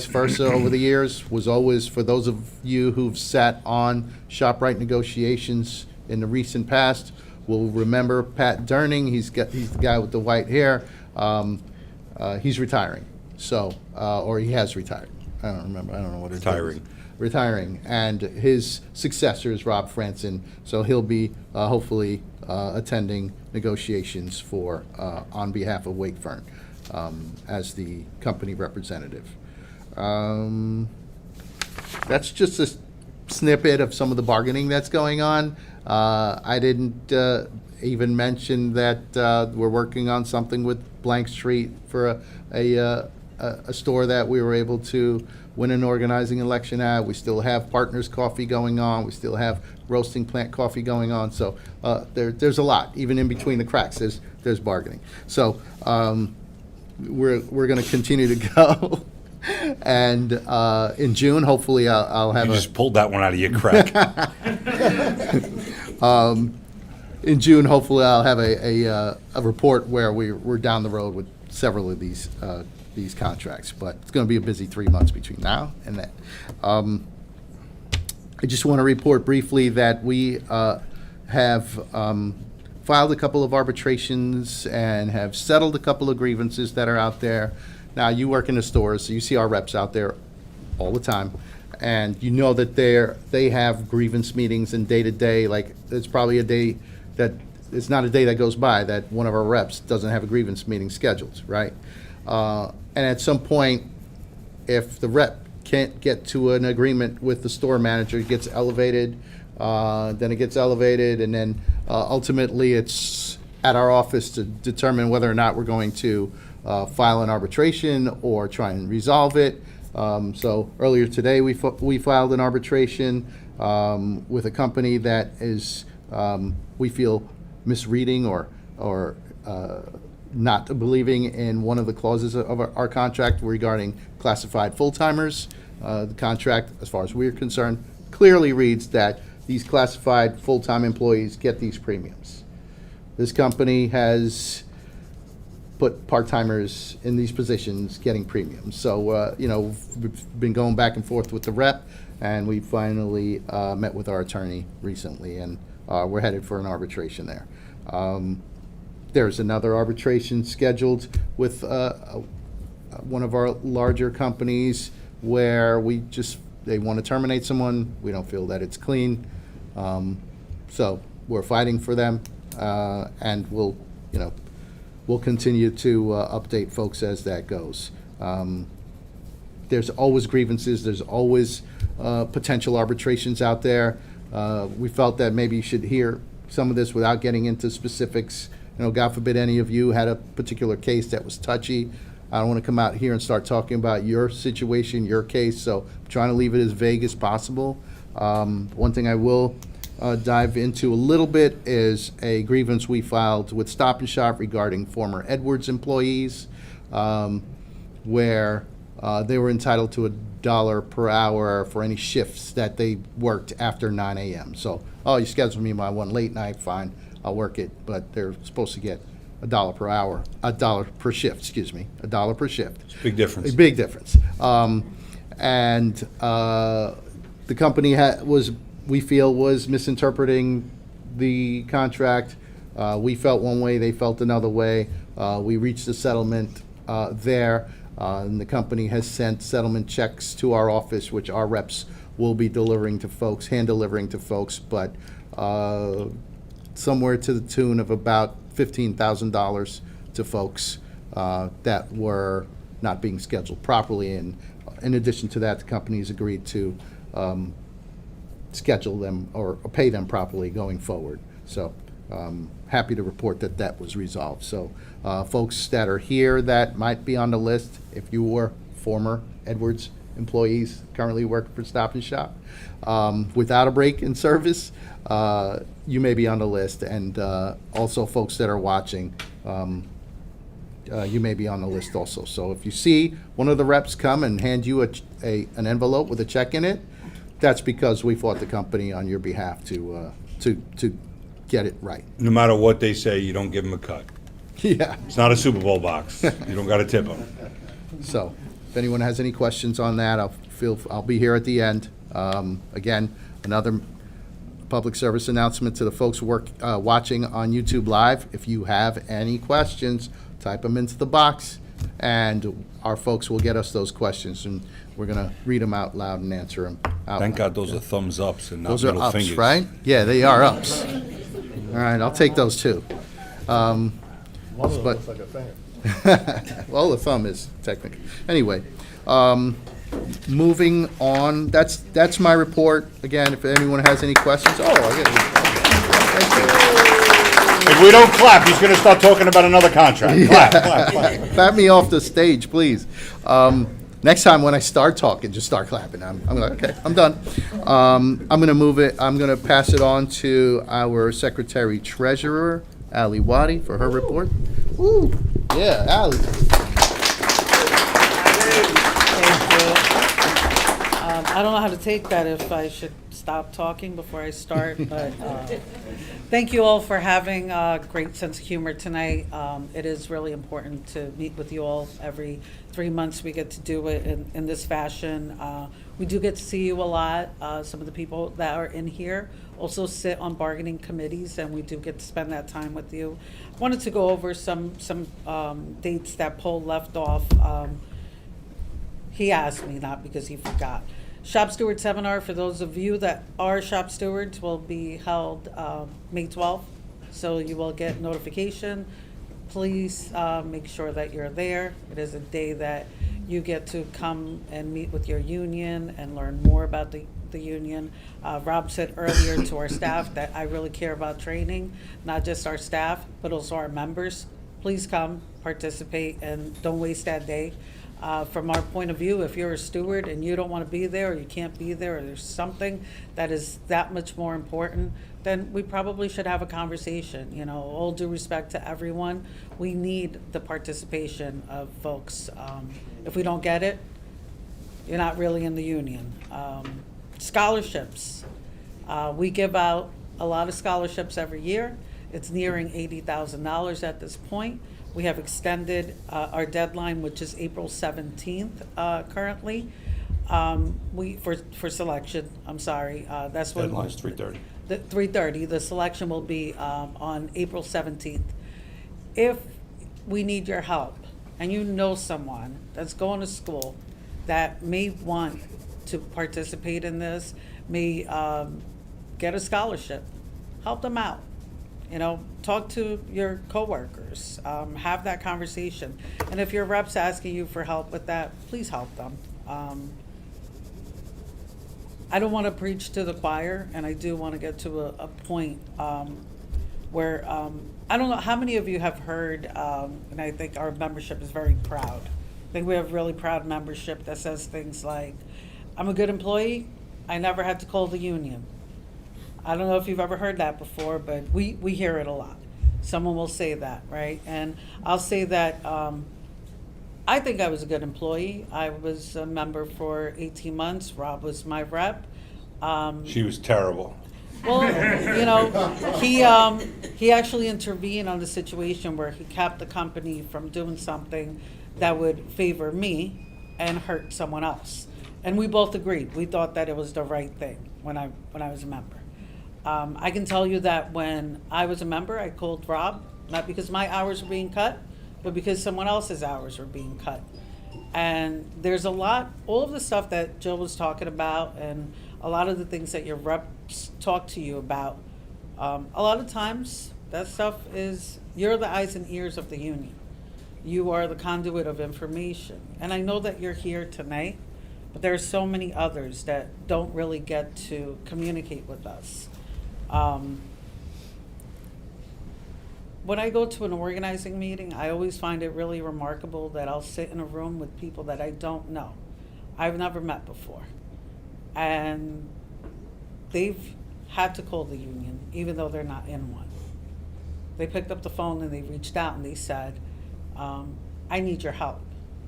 versa over the years, was always, for those of you who've sat on ShopRite negotiations in the recent past, will remember Pat Durning. He's the guy with the white hair. He's retiring, so or he has retired. I don't remember. I don't know what his name is. Retiring, and his successor is Rob Franson, so he'll be hopefully attending negotiations for on behalf of Wakefern as the company representative. That's just a snippet of some of the bargaining that's going on. I didn't even mention that we're working on something with Blank Street for a store that we were able to win an organizing election at. We still have Partners Coffee going on. We still have Roasting Plant Coffee going on. So there's a lot, even in between the cracks. There's bargaining. So we're going to continue to go. And in June, hopefully, I'll have You just pulled that one out of your crack. in June, hopefully, I'll have a report where we're down the road with several of these contracts. But it's going to be a busy 3 months between now and then. I just want to report briefly that we have filed a couple of arbitrations and have settled a couple of grievances that are out there. Now, you work in the stores, so you see our reps out there all the time, and you know that they have grievance meetings and day-to-day, like, it's probably a day that, it's not a day that goes by that one of our reps doesn't have a grievance meeting scheduled, right? And at some point, if the rep can't get to an agreement with the store manager, it gets elevated, then it gets elevated, and then ultimately it's at our office to determine whether or not we're going to file an arbitration or try and resolve it. So earlier today, we filed an arbitration with a company that is, we feel, misreading or not believing in one of the clauses of our contract regarding classified full-timers. The contract, as far as we're concerned, clearly reads that these classified full-time employees get these premiums. This company has put part-timers in these positions getting premiums. So, we've been going back and forth with the rep, and we finally met with our attorney recently, and we're headed for an arbitration there. There's another arbitration scheduled with one of our larger companies where they want to terminate someone. We don't feel that it's clean. So we're fighting for them, and we'll continue to update folks as that goes. There's always grievances, there's always potential arbitrations out there. We felt that maybe you should hear some of this without getting into specifics. You know, God forbid any of you had a particular case that was touchy. I don't want to come out here and start talking about your situation, your case, so I'm trying to leave it as vague as possible. One thing I will dive into a little bit is a grievance we filed with Stop and Shop regarding former Edwards employees, where they were entitled to $1 per hour for any shifts that they worked after 9 a.m. So, oh, you scheduled me my one late night, fine, I'll work it, but they're supposed to get $1 per hour, $1 per shift, excuse me, $1 per shift. It's a big difference. A big difference. The company we feel, was misinterpreting the contract. We felt one way, they felt another way. We reached a settlement there, and the company has sent settlement checks to our office, which our reps will be delivering to folks, hand delivering to folks, but somewhere to the tune of about $15,000 to folks that were not being scheduled properly. And in addition to that, the company's agreed to schedule them or pay them properly going forward. So happy to report that that was resolved. So folks that are here that might be on the list, if you were former Edwards employees currently working for Stop and Shop, without a break in service, you may be on the list. And also folks that are watching, you may be on the list also. So if you see one of the reps come and hand you an envelope with a check in it, that's because we fought the company on your behalf to get it right. No matter what they say, you don't give them a cut. Yeah. It's not a Super Bowl box. You don't got to tip them. So if anyone has any questions on that, I'll be here at the end. Again, another public service announcement to the folks watching on YouTube Live. If you have any questions, type them into the box, and our folks will get us those questions, and we're going to read them out loud and answer them out Thank loud. God those are thumbs ups and not Those are middle ups, fingers. right? Yeah, they are ups. All right, I'll take those too. One of them But- looks like a finger. Well, the thumb is technically. Anyway, moving on, that's my report. Again, if anyone has any questions, thank If we don't clap, he's going to start talking about another contract. Clap, clap, clap. you. Clap me off the stage, please. Next time when I start talking, just start clapping. I'm like, okay, I'm done. I'm gonna move it, I'm gonna pass it on to our Secretary Treasurer, Ali Wadi, for her report. Ooh, yeah, Ali. I don't know how to take that, if I should stop talking before I start, but thank you all for having a great sense of humor tonight. It is really important to meet with you all every 3 months. We get to do it in this fashion. We do get to see you a lot. Some of the people that are in here also sit on bargaining committees, and we do get to spend that time with you. I wanted to go over some dates that Paul left off. He asked me, not because he forgot. Shop Steward Seminar, for those of you that are shop stewards, will be held May 12th, so you will get notification. Please make sure that you're there. It is a day that you get to come and meet with your union and learn more about the union. Rob said earlier to our staff that I really care about training, not just our staff, but also our members. Please come, participate, and don't waste that day. From our point of view, if you're a steward and you don't want to be there, or you can't be there, or there's something that is that much more important, then we probably should have a conversation. You know, all due respect to everyone, we need the participation of folks. If we don't get it, you're not really in the union. Scholarships. We give out a lot of scholarships every year. It's nearing $80,000 at this point. We have extended our deadline, which is April 17th currently. For selection, I'm sorry. That's when Deadline's 3:30. 3:30. The selection will be on April 17th. If we need your help, and you know someone that's going to school that may want to participate in this, may get a scholarship, help them out. You know, talk to your coworkers, have that conversation. And if your rep's asking you for help with that, please help them. I don't want to preach to the choir, and I do want to get to a point where I don't know how many of you have heard, and I think our membership is very proud. I think we have really proud membership that says things like, I'm a good employee, I never had to call the union. I don't know if you've ever heard that before, but we hear it a lot. Someone will say that, right? And I'll say that I think I was a good employee. I was a member for 18 months. Rob was my rep. She was terrible. Well, you know, he actually intervened on the situation where he kept the company from doing something that would favor me and hurt someone else. And we both agreed. We thought that it was the right thing when I was a member. I can tell you that when I was a member, I called Rob, not because my hours were being cut, but because someone else's hours were being cut. And there's a lot, all of the stuff that Jill was talking about and a lot of the things that your reps talk to you about, a lot of times that stuff is, you're the eyes and ears of the union. You are the conduit of information. And I know that you're here tonight, but there are so many others that don't really get to communicate with us. When I go to an organizing meeting, I always find it really remarkable that I'll sit in a room with people that I don't know. I've never met before. And they've had to call the union, even though they're not in one. They picked up the phone and they reached out and they said, I need your help.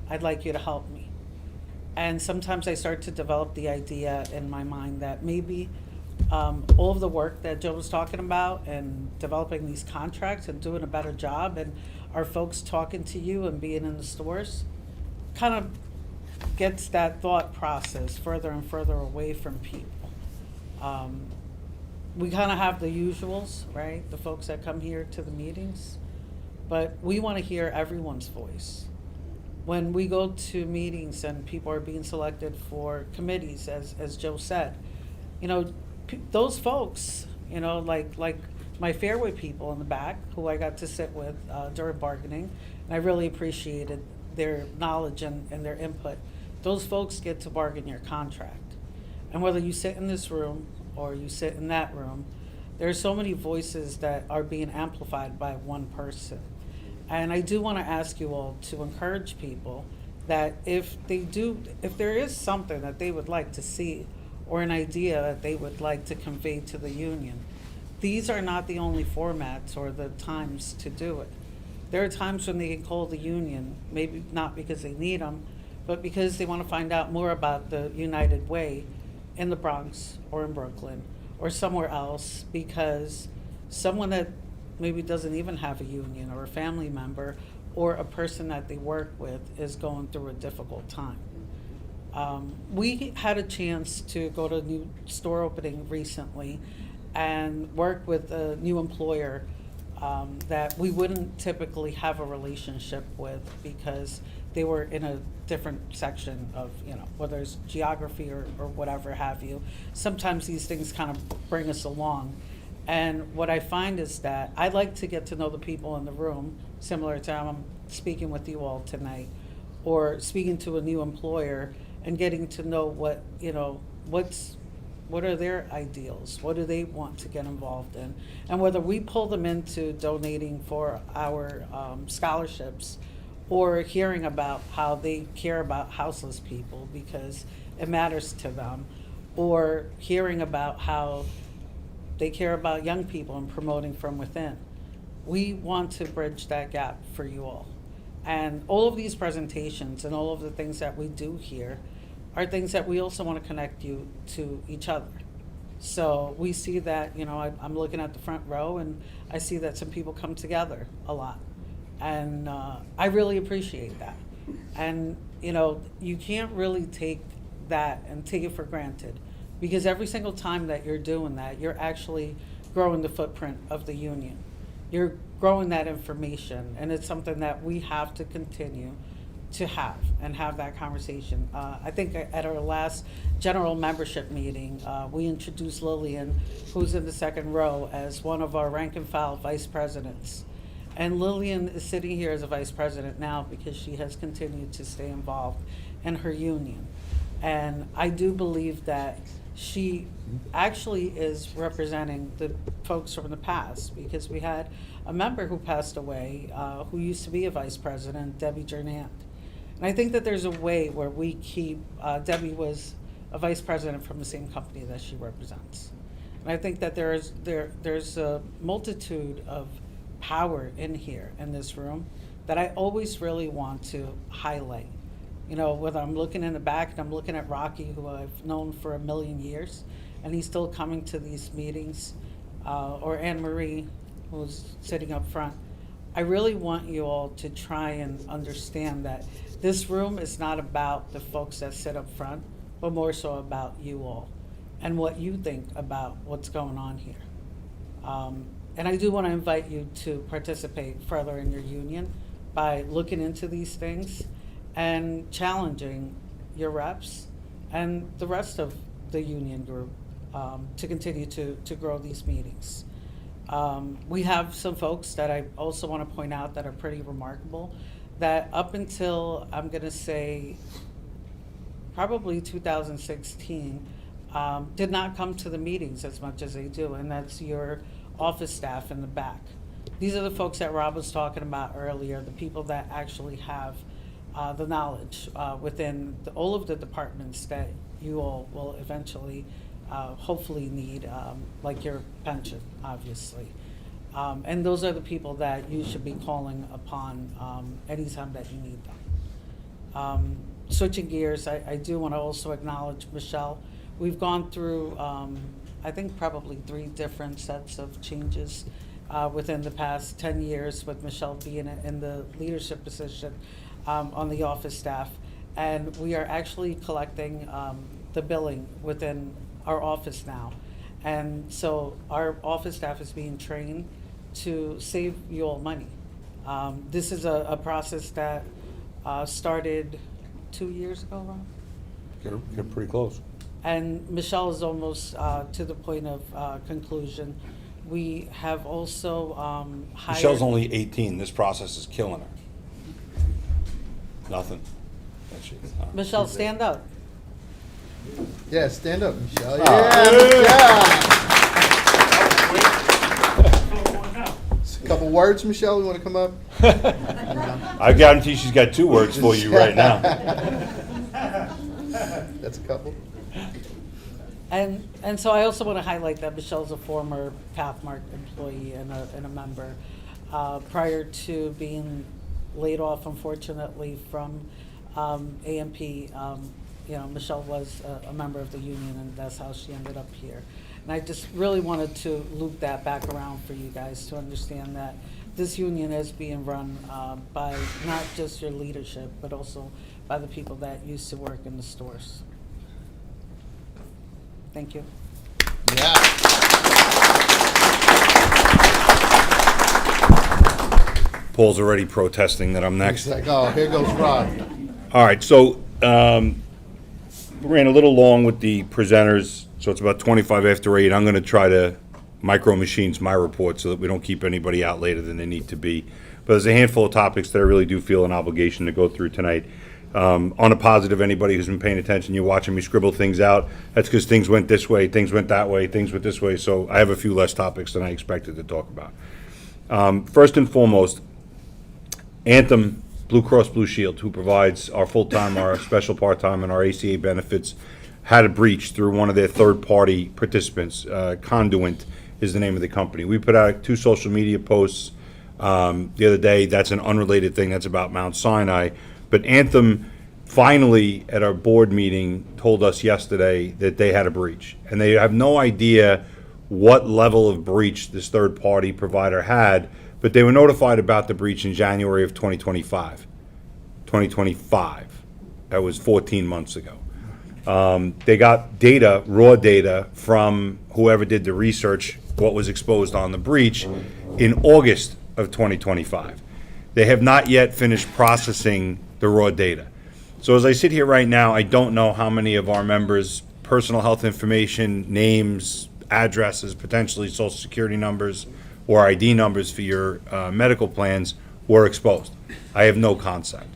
I'd like you to help me. And sometimes I start to develop the idea in my mind that maybe all of the work that Joe was talking about and developing these contracts and doing a better job and our folks talking to you and being in the stores kind of gets that thought process further and further away from people. We kind of have the usuals, right? The folks that come here to the meetings, but we want to hear everyone's voice. When we go to meetings and people are being selected for committees, as Joe said, you know, those folks, you know, like my Fairway people in the back who I got to sit with during bargaining, and I really appreciated their knowledge and their input. Those folks get to bargain your contract. And whether you sit in this room or you sit in that room, there are so many voices that are being amplified by one person. And I do want to ask you all to encourage people that if there is something that they would like to see or an idea that they would like to convey to the union, these are not the only formats or the times to do it. There are times when they can call the union, maybe not because they need them, but because they want to find out more about the United Way in the Bronx or in Brooklyn or somewhere else, because someone that maybe doesn't even have a union or a family member or a person that they work with is going through a difficult time. We had a chance to go to a new store opening recently and work with a new employer that we wouldn't typically have a relationship with because they were in a different section of, you know, whether it's geography or whatever have you. Sometimes these things kind of bring us along. And what I find is that I like to get to know the people in the room, similar to how I'm speaking with you all tonight, or speaking to a new employer and getting to know what, you know, what are their ideals? What do they want to get involved in? And whether we pull them into donating for our scholarships or hearing about how they care about houseless people because it matters to them, or hearing about how they care about young people and promoting from within. We want to bridge that gap for you all. And all of these presentations and all of the things that we do here are things that we also want to connect you to each other. So we see that, you know, I'm looking at the front row and I see that some people come together a lot. And I really appreciate that. And, you know, you can't really take that and take it for granted, because every single time that you're doing that, you're actually growing the footprint of the union. You're growing that information, and it's something that we have to continue to have that conversation. I think at our last general membership meeting, we introduced Lillian, who's in the second row, as one of our rank and file vice presidents. And Lillian is sitting here as a vice president now because she has continued to stay involved and her union. And I do believe that she actually is representing the folks from the past, because we had a member who passed away, who used to be a vice president, Debbie Jernant. And I think that there's a way where we keep, Debbie was a vice president from the same company that she represents. And I think that there's a multitude of power in here, in this room, that I always really want to highlight. You know, whether I'm looking in the back and I'm looking at Rocky, who I've known for 1,000,000 years, and he's still coming to these meetings, or Anne Marie, who's sitting up front. I really want you all to try and understand that this room is not about the folks that sit up front, but more so about you all and what you think about what's going on here. And I do want to invite you to participate further in your union by looking into these things and challenging your reps and the rest of the union group to continue to grow these meetings. We have some folks that I also want to point out that are pretty remarkable, that up until, I'm going to say, probably 2016, did not come to the meetings as much as they do, and that's your office staff in the back. These are the folks that Rob was talking about earlier, the people that actually have the knowledge within all of the departments that you all will eventually hopefully need, like your pension, obviously. And those are the people that you should be calling upon anytime that you need them. Switching gears, I do want to also acknowledge Michelle. We've gone through, I think, probably 3 different sets of changes within the past 10 years, with Michelle being in the leadership position on the office staff. And we are actually collecting the billing within our office now. And so our office staff is being trained to save you all money. This is a process that started 2 years ago, Ron? Get pretty close. And Michelle is almost to the point of conclusion. We have also hired... Michelle's only 18. This process is killing her. Nothing. Michelle, stand up. Yeah, stand up, Michelle. Oh. Yeah, A couple words, Michelle, you want to come up? I guarantee she's got 2 words for you right now. That's a couple. And so I also want to highlight that Michelle's a former Pathmark employee and a member. Prior to being laid off, unfortunately, from AMP, you know, Michelle was a member of the union, and that's how she ended up here. And I just really wanted to loop that back around for you guys to understand that this union is being run by not just your leadership, but also by the people that used to work in the stores. Thank you. Yeah. Paul's already protesting that I'm next. It's like, oh, here goes Rob. All right, so ran a little long with the presenters, so it's about 25 after 8. I'm going to try to micro machines my report so that we don't keep anybody out later than they need to be. But there's a handful of topics that I really do feel an obligation to go through tonight. On a positive, anybody who's been paying attention, you're watching me scribble things out. That's because things went this way, things went that way, things went this way. So I have a few less topics than I expected to talk about. First and foremost, Anthem Blue Cross Blue Shield, who provides our full-time, our special part-time, and our ACA benefits, had a breach through one of their third-party participants. Conduent is the name of the company. We put out 2 social media posts the other day. That's an unrelated thing. That's about Mount Sinai. But Anthem finally, at our board meeting, told us yesterday that they had a breach. And they have no idea what level of breach this third-party provider had, but they were notified about the breach in January of 2025. 2025. That was 14 months ago. They got data, raw data, from whoever did the research, what was exposed on the breach, in August of 2025. They have not yet finished processing the raw data. So as I sit here right now, I don't know how many of our members' personal health information, names, addresses, potentially social security numbers, or ID numbers for your medical plans were exposed. I have no concept.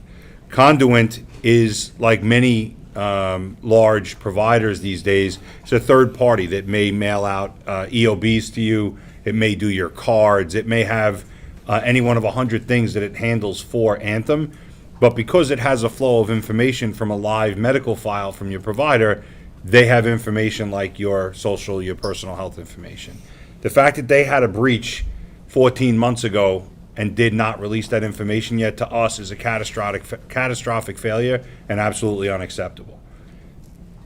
Conduent is, like many large providers these days, it's a third party that may mail out EOBs to you. It may do your cards. It may have any one of 100 things that it handles for Anthem. But because it has a flow of information from a live medical file from your provider, they have information like your social, your personal health information. The fact that they had a breach 14 months ago and did not release that information yet to us is a catastrophic failure and absolutely unacceptable.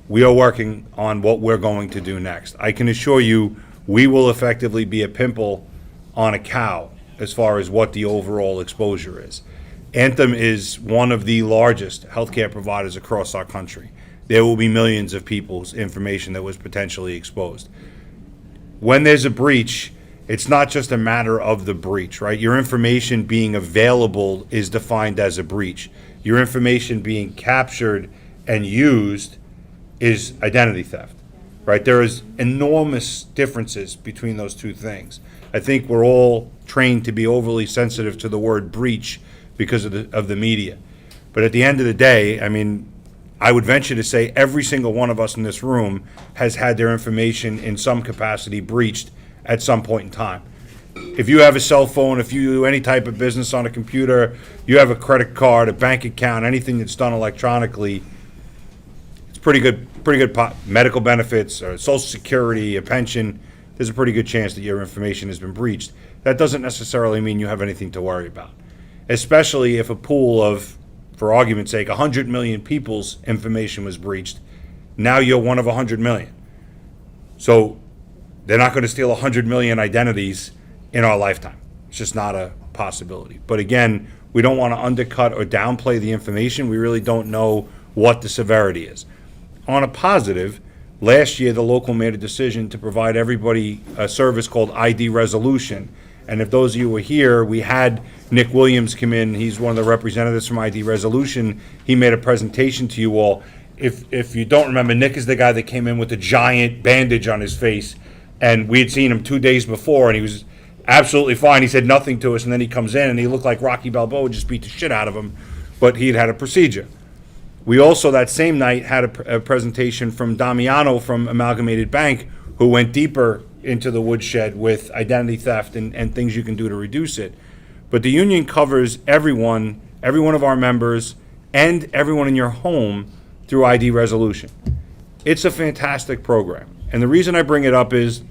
We are working on what we're going to do next. I can assure you we will effectively be a pimple on a cow as far as what the overall exposure is. Anthem is one of the largest healthcare providers across our country. There will be millions of people's information that was potentially exposed. When there's a breach, it's not just a matter of the breach, right? Your information being available is defined as a breach. Your information being captured and used is identity theft, right? There is enormous differences between those two things. I think we're all trained to be overly sensitive to the word breach because of the media. But at the end of the day, I mean, I would venture to say every single one of us in this room has had their information in some capacity breached at some point in time. If you have a cell phone, if you do any type of business on a computer, you have a credit card, a bank account, anything that's done electronically, it's pretty good medical benefits, or Social Security, a pension, there's a pretty good chance that your information has been breached. That doesn't necessarily mean you have anything to worry about, especially if a pool of, for argument's sake, 100 million people's information was breached. Now you're one of 100 million. So they're not going to steal 100 million identities in our lifetime. It's just not a possibility. But again, we don't want to undercut or downplay the information. We really don't know what the severity is. On a positive, last year the local made a decision to provide everybody a service called ID resolution. And if those of you were here, we had Nick Williams come in. He's one of the representatives from ID Resolution. He made a presentation to you all. If you don't remember, Nick is the guy that came in with a giant bandage on his face, and we had seen him 2 days before, and he was absolutely fine. He said nothing to us, and then he comes in, and he looked like Rocky Balboa, just beat the shit out of him, but he'd had a procedure. We also, that same night, had a presentation from Damiano from Amalgamated Bank, who went deeper into the woodshed with identity theft and things you can do to reduce it. But the union covers every one of our members, and everyone in your home through ID resolution. It's a fantastic program. And the reason I bring it up is,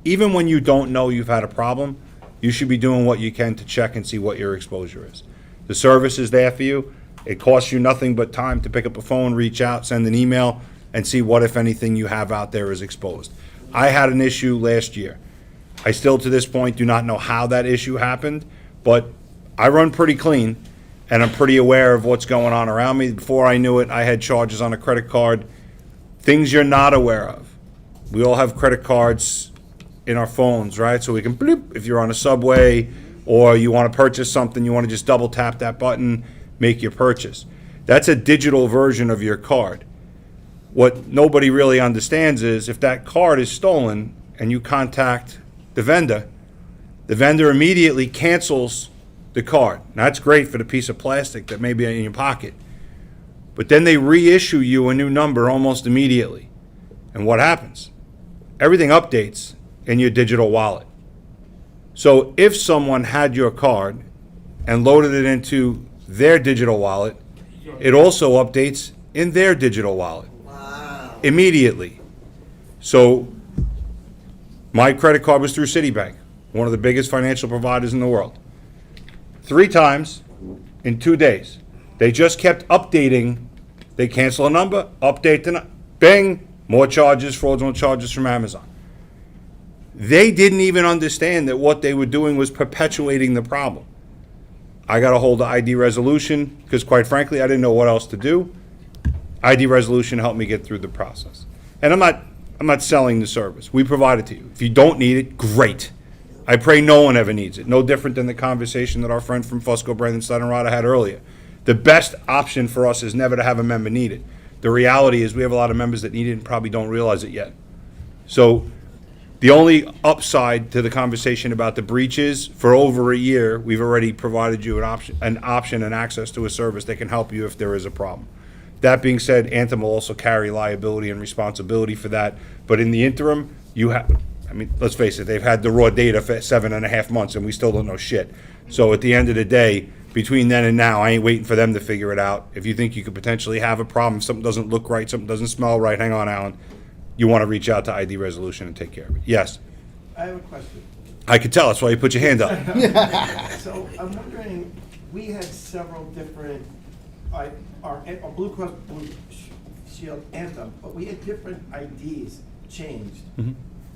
even when you don't know you've had a problem, you should be doing what you can to check and see what your exposure is. The service is there for you. It costs you nothing but time to pick up a phone, reach out, send an email, and see what, if anything, you have out there is exposed. I had an issue last year. I still, to this point, do not know how that issue happened, but I run pretty clean, and I'm pretty aware of what's going on around me. Before I knew it, I had charges on a credit card, things you're not aware of. We all have credit cards in our phones, right? So we can bloop, if you're on a subway or you want to purchase something, you want to just double tap that button, make your purchase. That's a digital version of your card. What nobody really understands is if that card is stolen and you contact the vendor immediately cancels the card. Now, that's great for the piece of plastic that may be in your pocket. But then they reissue you a new number almost immediately. And what happens? Everything updates in your digital wallet. So if someone had your card and loaded it into their digital wallet, it also updates in their digital wallet. Wow. Immediately. So my credit card was through Citibank, one of the biggest financial providers in the world. 3 times in 2 days. They just kept updating. They cancel a number, update the number, bing, more charges, fraudulent charges from Amazon. They didn't even understand that what they were doing was perpetuating the problem. I got a hold of ID Resolution because, quite frankly, I didn't know what else to do. ID Resolution helped me get through the process. And I'm not selling the service. We provide it to you. If you don't need it, great. I pray no one ever needs it. No different than the conversation that our friend from Fusco, Brandon Steinerrada had earlier. The best option for us is never to have a member need it. The reality is we have a lot of members that need it and probably don't realize it yet. So The only upside to the conversation about the breach is, for over a year, we've already provided you an option and access to a service that can help you if there is a problem. That being said, Anthem will also carry liability and responsibility for that. But in the interim, you have, I mean, let's face it, they've had the raw data for 7.5 months and we still don't know shit. So at the end of the day, between then and now, I ain't waiting for them to figure it out. If you think you could potentially have a problem, something doesn't look right, something doesn't smell right, hang on, Alan. You want to reach out to ID Resolution and take care of it. Yes, I have a question. I could tell, that's why you put your hand up. So I'm wondering, we had several different, our Blue Cross Blue Shield Anthem, but we had different IDs changed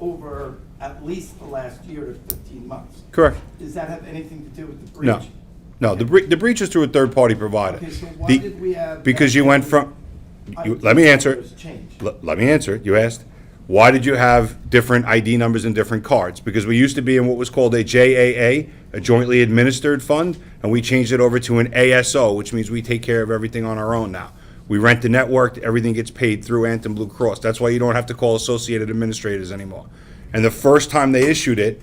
over at least the last year to 15 months. Correct. Does that have anything to do with the breach? No, no, the breach is through a third-party provider. Okay, so why The- did we have? Because you went from, let me answer. numbers changed? Let me answer. You asked, why did you have different ID numbers and different cards? Because we used to be in what was called a JAA, a jointly administered fund, and we changed it over to an ASO, which means we take care of everything on our own now. We rent the network, everything gets paid through Anthem Blue Cross. That's why you don't have to call associated administrators anymore. And the first time they issued it,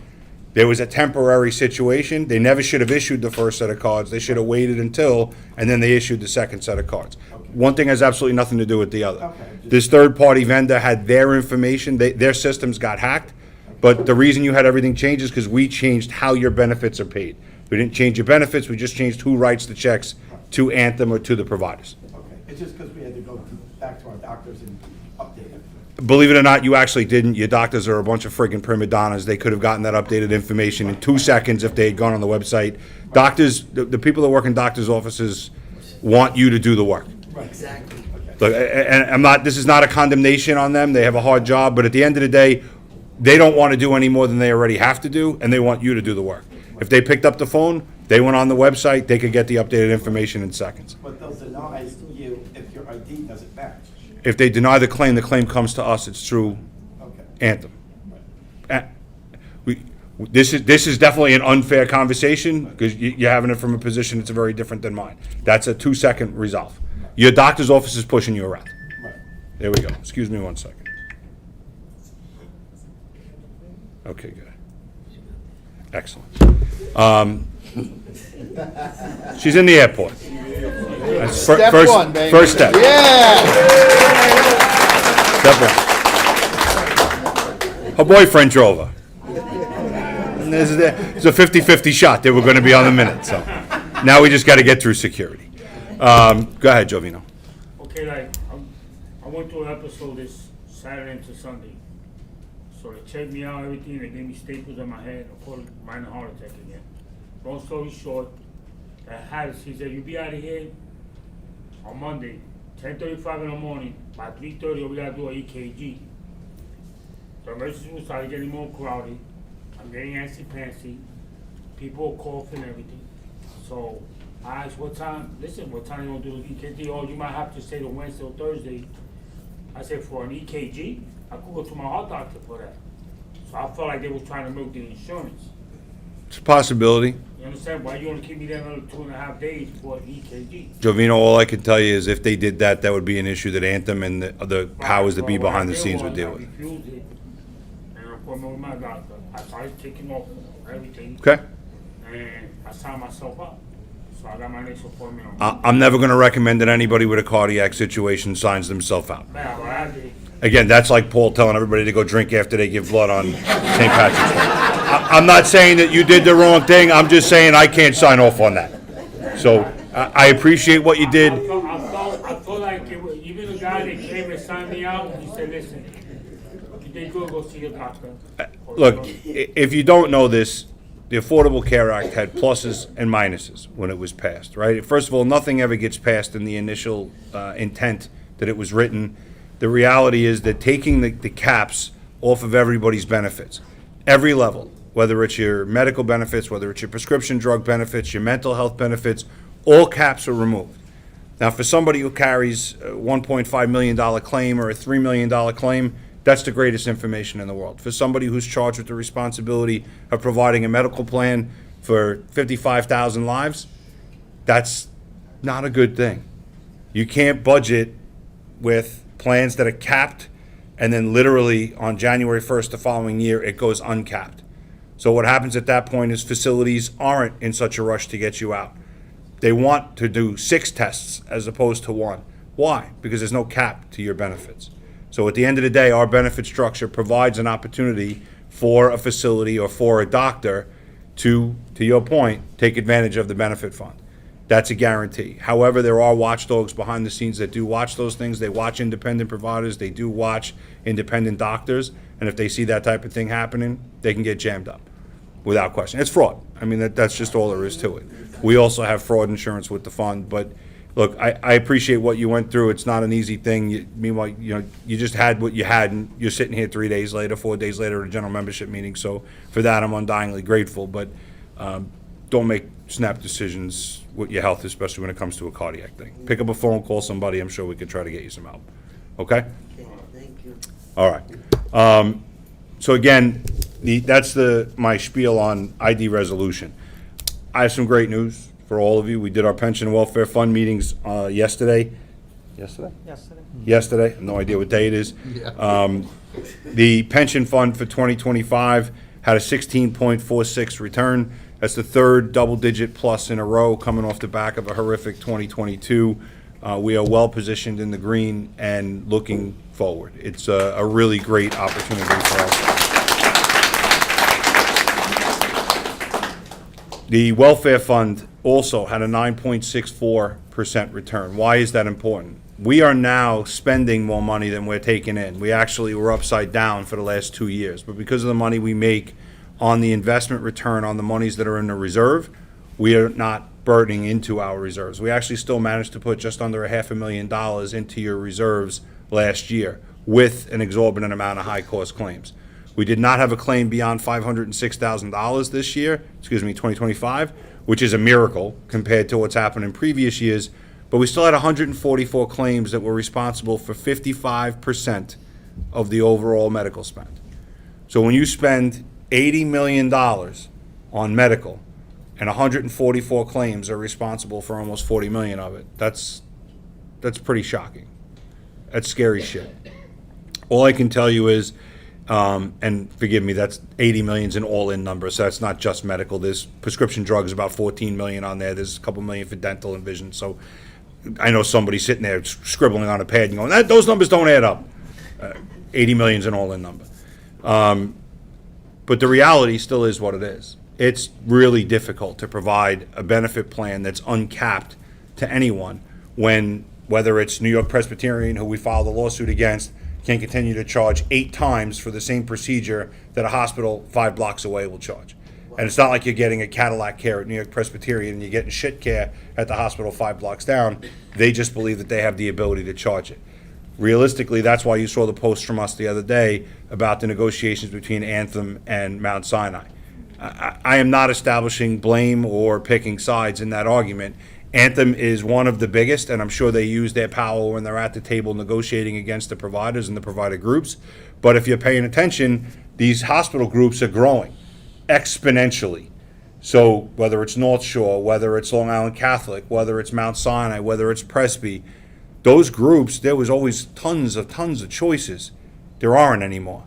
there was a temporary situation. They never should have issued the first set of cards. They should have waited until, and then they issued the second set of cards. One thing has absolutely nothing to do with the other. Okay. This third-party vendor had their information, their systems got hacked, but the reason you had everything change is because we changed how your benefits are paid. We didn't change your benefits, we just changed who writes the checks to Anthem or to the providers. Okay, it's just because we had to go back to our doctors and update it. Believe it or not, you actually didn't. Your doctors are a bunch of friggin' prima donnas. They could have gotten that updated information in 2 seconds if they had gone on the website. Doctors, the people that work in doctors' offices want you to do the work. Exactly. Look, and I'm not, this is not a condemnation on them. They have a hard job, but at the end of the day, they don't want to do any more than they already have to do, and they want you to do the work. If they picked up the phone, they went on the website, they could get the updated information in seconds. But they'll deny you if your ID doesn't match. If they deny the claim comes to us, it's through Okay. Anthem. This is definitely an unfair conversation, because you're having it from a position that's very different than mine. That's a 2-second resolve. Your doctor's office is pushing you around. Right. There we go. Excuse me 1 second. Okay, good. Excellent. She's in the airport. That's Step one, baby. First step. Yeah. Step one. Her boyfriend drove her. And it's a 50-50 shot that we're going to be on the minute, so. Now we just got to get through security. Go ahead, Jovino. Okay, like, I went to an episode this Saturday into Sunday. So they checked me out, everything, they gave me staples in my head, I called it minor heart attack again. Long story short, he said, "You be out of here on Monday, 10:35 in the morning, by 3:30 we gotta do an EKG. The emergency room started getting more crowded, I'm getting antsy-pantsy, people are coughing and everything. So I asked, what time you gonna do the EKG? Oh, you might have to stay till Wednesday or Thursday. I said, for an EKG? I could go to my heart doctor for that. So I felt like they was trying to milk the insurance. It's a possibility. You understand? Why you want to keep me there another 2.5 days for an EKG? Jovino, all I can tell you is if they did that, that would be an issue that Anthem and the powers that be behind the scenes would deal with. I refused it. And I appointment with my doctor. I started taking off everything. Okay? And I signed myself up. So I got my next appointment on I'm never going to recommend that anybody with a cardiac situation signs themselves out. Man, but I did. Again, that's like Paul telling everybody to go drink after they give blood on St. Patrick's Day. I'm not saying that you did the wrong thing, I'm just saying I can't sign off on that. So, I appreciate what you did. I felt like it was, even the guy that came and signed me out, he said, listen, you did good, go see your doctor. Look, if you don't know this, the Affordable Care Act had pluses and minuses when it was passed, right? First of all, nothing ever gets passed in the initial intent that it was written. The reality is that taking the caps off of everybody's benefits, every level, whether it's your medical benefits, whether it's your prescription drug benefits, your mental health benefits, all caps are removed. Now, for somebody who carries a $1.5 million claim or a $3 million claim, that's the greatest information in the world. For somebody who's charged with the responsibility of providing a medical plan for 55,000 lives, that's not a good thing. You can't budget with plans that are capped and then literally on January 1st the following year, it goes uncapped. So what happens at that point is facilities aren't in such a rush to get you out. They want to do 6 tests as opposed to 1. Why? Because there's no cap to your benefits. So at the end of the day, our benefit structure provides an opportunity for a facility or for a doctor to your point, take advantage of the benefit fund. That's a guarantee. However, there are watchdogs behind the scenes that do watch those things. They watch independent providers. They do watch independent doctors. And if they see that type of thing happening, they can get jammed up without question. It's fraud. I mean, that's just all there is to it. We also have fraud insurance with the fund. But look, I appreciate what you went through. It's not an easy thing. Meanwhile, you just had what you had, and you're sitting here 3 days later, 4 days later at a general membership meeting. So for that, I'm undyingly grateful. But don't make snap decisions with your health, especially when it comes to a cardiac thing. Pick up a phone, call somebody. I'm sure we could try to get you some help. Okay? Thank you. All right. So again, that's my spiel on ID resolution. I have some great news for all of you. We did our pension and welfare fund meetings yesterday. Yesterday? Yesterday. I have no idea what day it is. The pension fund for 2025 had a 16.46 return. That's the 3rd double-digit plus in a row, coming off the back of a horrific 2022. We are well positioned in the green and looking forward. It's a really great opportunity for us. The welfare fund also had a 9.64% return. Why is that important? We are now spending more money than we're taking in. We actually were upside down for the last 2 years, but because of the money we make on the investment return on the monies that are in the reserve, we are not burdening into our reserves. We actually still managed to put just under $500,000 into your reserves last year with an exorbitant amount of high-cost claims. We did not have a claim beyond $506,000 this year, 2025, which is a miracle compared to what's happened in previous years, but we still had 144 claims that were responsible for 55% of the overall medical spend. So when you spend $80 million on medical and 144 claims are responsible for almost 40 million of it, that's pretty shocking. That's scary shit. All I can tell you is, and forgive me, that's 80 million's an all-in number, so that's not just medical. There's prescription drugs, about 14 million on there. There's a couple million for dental and vision. So I know somebody sitting there scribbling on a pad and going, those numbers don't add up. 80 million's an all-in number. But the reality still is what it is. It's really difficult to provide a benefit plan that's uncapped to anyone when, whether it's New York Presbyterian, who we filed a lawsuit against, can continue to charge 8 times for the same procedure that a hospital 5 blocks away will charge. And it's not like you're getting a Cadillac care at New York Presbyterian and you're getting shit care at the hospital 5 blocks down. They just believe that they have the ability to charge it. Realistically, that's why you saw the post from us the other day about the negotiations between Anthem and Mount Sinai. I am not establishing blame or picking sides in that argument. Anthem is one of the biggest, and I'm sure they use their power when they're at the table negotiating against the providers and the provider groups. But if you're paying attention, these hospital groups are growing exponentially. So whether it's North Shore, whether it's Long Island Catholic, whether it's Mount Sinai, whether it's Presby, those groups, there was always tons of choices. There aren't anymore.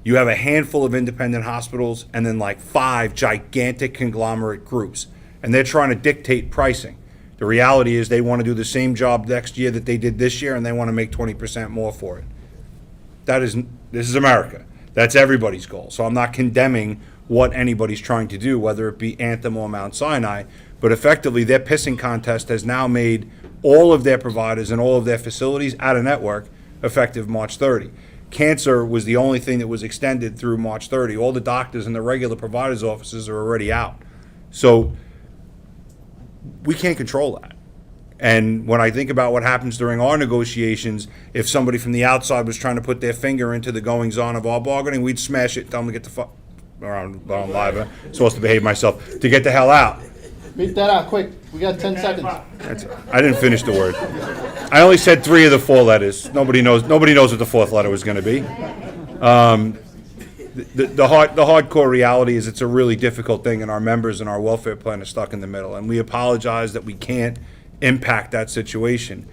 You have a handful of independent hospitals and then like 5 gigantic conglomerate groups, and they're trying to dictate pricing. The reality is they want to do the same job next year that they did this year, and they want to make 20% more for it. This is America. That's everybody's goal. So I'm not condemning what anybody's trying to do, whether it be Anthem or Mount Sinai, but effectively their pissing contest has now made all of their providers and all of their facilities out of network effective March 30. Cancer was the only thing that was extended through March 30. All the doctors and the regular providers' offices are already out. So we can't control that. And when I think about what happens during our negotiations, if somebody from the outside was trying to put their finger into the goings-on of our bargaining, we'd smash it, tell them to get the fuck around live. I'm supposed to behave myself. To get the hell out. Beat that out quick. We got 10 seconds. I didn't finish the word. I only said 3 of the 4 letters. Nobody knows what the 4th letter was going to be. The hardcore reality is it's a really difficult thing, and our members and our welfare plan are stuck in the middle. And we apologize that we can't impact that situation.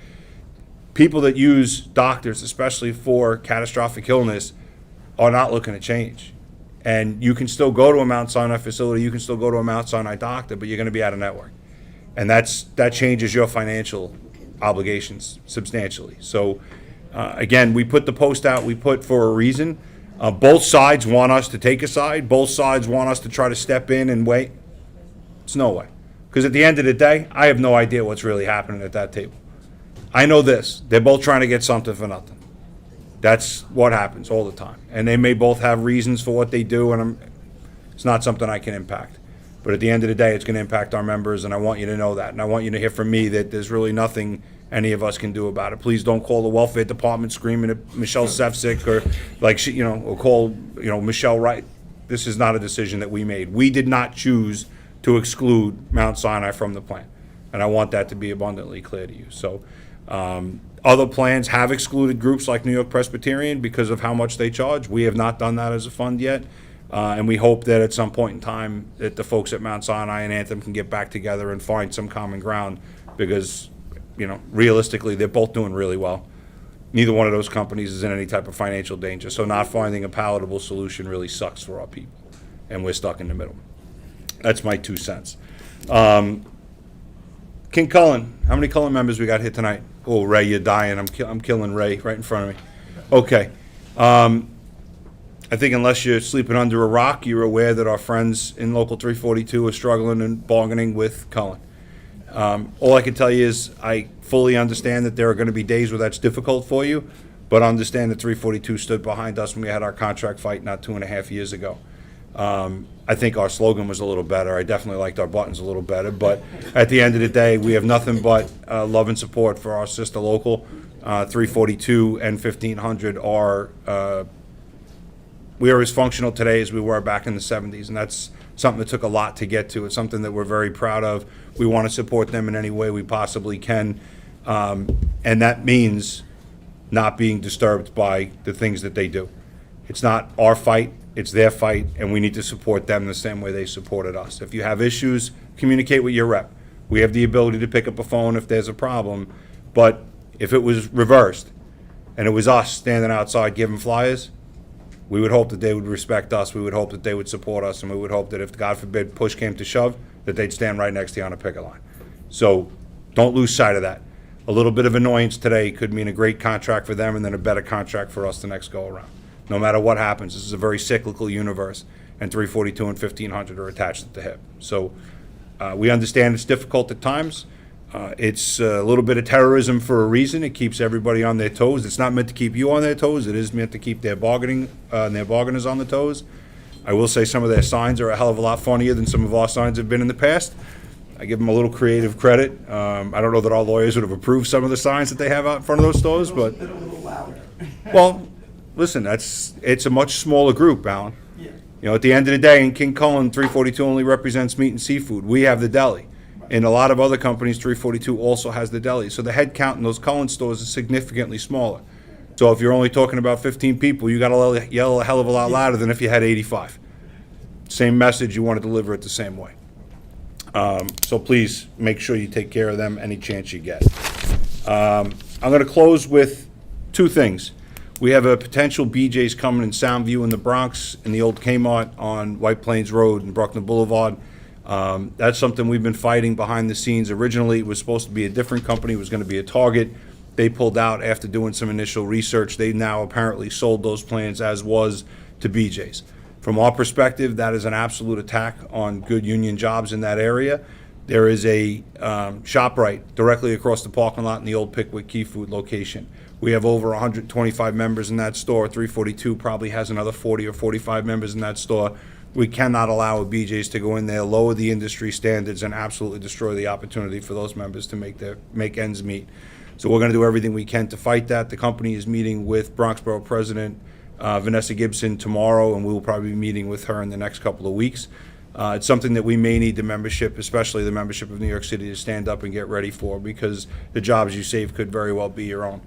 people that use doctors, especially for catastrophic illness, are not looking to change. And you can still go to a Mount Sinai facility, you can still go to a Mount Sinai doctor, but you're going to be out of network. And that changes your financial obligations substantially. So, again, we put the post out, we put for a reason. Both sides want us to take a side. Both sides want us to try to step in and wait. It's no way. Because at the end of the day, I have no idea what's really happening at that table. I know this. They're both trying to get something for nothing. That's what happens all the time. And they may both have reasons for what they do, and it's not something I can impact. But at the end of the day, it's going to impact our members, and I want you to know that. And I want you to hear from me that there's really nothing any of us can do about it. Please don't call the welfare department screaming at Michelle Sefcik or or call, Michelle Wright. This is not a decision that we made. We did not choose to exclude Mount Sinai from the plan. And I want that to be abundantly clear to you. So, other plans have excluded groups like New York Presbyterian because of how much they charge. We have not done that as a fund yet. And we hope that at some point in time that the folks at Mount Sinai and Anthem can get back together and find some common ground because, realistically, they're both doing really well. Neither one of those companies is in any type of financial danger. So not finding a palatable solution really sucks for our people. And we're stuck in the middle. That's my 2 cents. King Cullen, how many Cullen members we got here tonight? Oh, Ray, you're dying. I'm killing Ray right in front of me. Okay. I think unless you're sleeping under a rock, you're aware that our friends in Local 342 are struggling and bargaining with Cullen. All I can tell you is I fully understand that there are going to be days where that's difficult for you, but understand that 342 stood behind us when we had our contract fight not 2.5 years ago. I think our slogan was a little better. I definitely liked our buttons a little better, but at the end of the day, we have nothing but love and support for our sister local. 342 and 1500 we are as functional today as we were back in the 70s, and that's something that took a lot to get to. It's something that we're very proud of. We want to support them in any way we possibly can, and that means not being disturbed by the things that they do. It's not our fight, it's their fight, and we need to support them the same way they supported us. If you have issues, communicate with your rep. We have the ability to pick up a phone if there's a problem, but if it was reversed and it was us standing outside giving flyers, we would hope that they would respect us, we would hope that they would support us, and we would hope that if, God forbid, push came to shove, that they'd stand right next to you on a picket line. So don't lose sight of that. A little bit of annoyance today could mean a great contract for them and then a better contract for us the next go around. No matter what happens, this is a very cyclical universe, and 342 and 1500 are attached at the hip. So we understand it's difficult at times. It's a little bit of terrorism for a reason. It keeps everybody on their toes. It's not meant to keep you on their toes. It is meant to keep their bargainers on the toes. I will say some of their signs are a hell of a lot funnier than some of our signs have been in the past. I give them a little creative credit. I don't know that our lawyers would have approved some of the signs that they have out in front of those stores, but They're a little louder. well, listen, it's a much smaller group, Alan. Yeah. At the end of the day, in King Cullen, 342 only represents meat and seafood. We have the deli. In a lot of other companies, 342 also has the deli. So the head count in those Cullen stores is significantly smaller. So if you're only talking about 15 people, you got to yell a hell of a lot louder than if you had 85. Same message, you want to deliver it the same way. So please make sure you take care of them any chance you get. I'm going to close with 2 things. We have a potential BJ's coming in Soundview in the Bronx, in the old Kmart on White Plains Road and Bruckner Boulevard. That's something we've been fighting behind the scenes. Originally, it was supposed to be a different company. It was going to be a Target. They pulled out after doing some initial research. They now apparently sold those plans, as was to BJ's. From our perspective, that is an absolute attack on good union jobs in that area. There is a ShopRite directly across the parking lot in the old Pickwick Key Food location. We have over 125 members in that store. 342 probably has another 40 or 45 members in that store. We cannot allow a BJ's to go in there, lower the industry standards, and absolutely destroy the opportunity for those members to make ends meet. So we're going to do everything we can to fight that. The company is meeting with Bronx Borough President Vanessa Gibson tomorrow, and we will probably be meeting with her in the next couple of weeks. It's something that we may need the membership, especially the membership of New York City, to stand up and get ready for, because the jobs you save could very well be your own.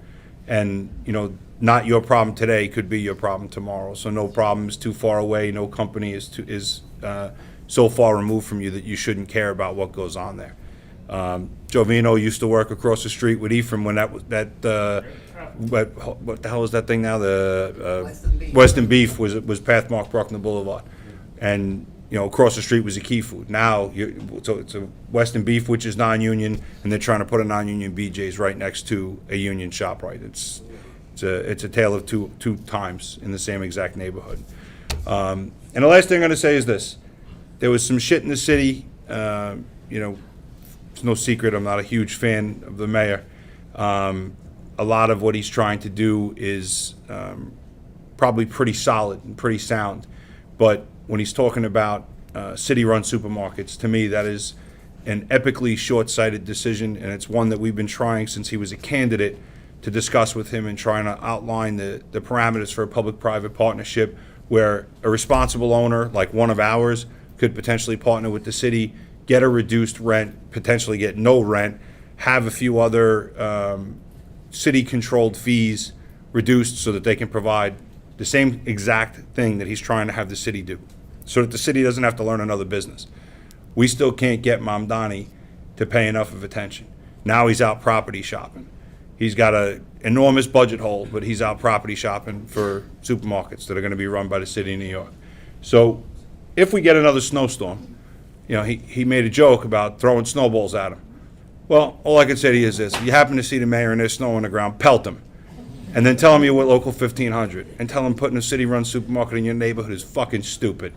And, not your problem today could be your problem tomorrow. So no problem is too far away. No company is so far removed from you that you shouldn't care about what goes on there. Jovino used to work across the street with Ephraim when that was, what the hell is that thing now? The Western Beef was Pathmark Bruckner Boulevard. And, across the street was a Key Food. Now, so it's a Western Beef, which is non-union, and they're trying to put a non-union BJ's right next to a union ShopRite. It's a tale of two times in the same exact neighborhood. And the last thing I'm going to say is this. There was some shit in the city, it's no secret, I'm not a huge fan of the mayor. A lot of what he's trying to do is probably pretty solid and pretty sound. But when he's talking about city-run supermarkets, to me, that is an epically short-sighted decision, and it's one that we've been trying since he was a candidate to discuss with him and trying to outline the parameters for a public-private partnership where a responsible owner, like one of ours, could potentially partner with the city, get a reduced rent, potentially get no rent, have a few other city-controlled fees reduced so that they can provide the same exact thing that he's trying to have the city do, so that the city doesn't have to learn another business. We still can't get Mamdani to pay enough of attention. Now he's out property shopping. He's got an enormous budget hole, but he's out property shopping for supermarkets that are going to be run by the city of New York. So if we get another snowstorm, he made a joke about throwing snowballs at him. Well, all I can say to you is this. If you happen to see the mayor and there's snow on the ground, pelt him. And then tell him you're with Local 1500. And tell him putting a city-run supermarket in your neighborhood is fucking stupid.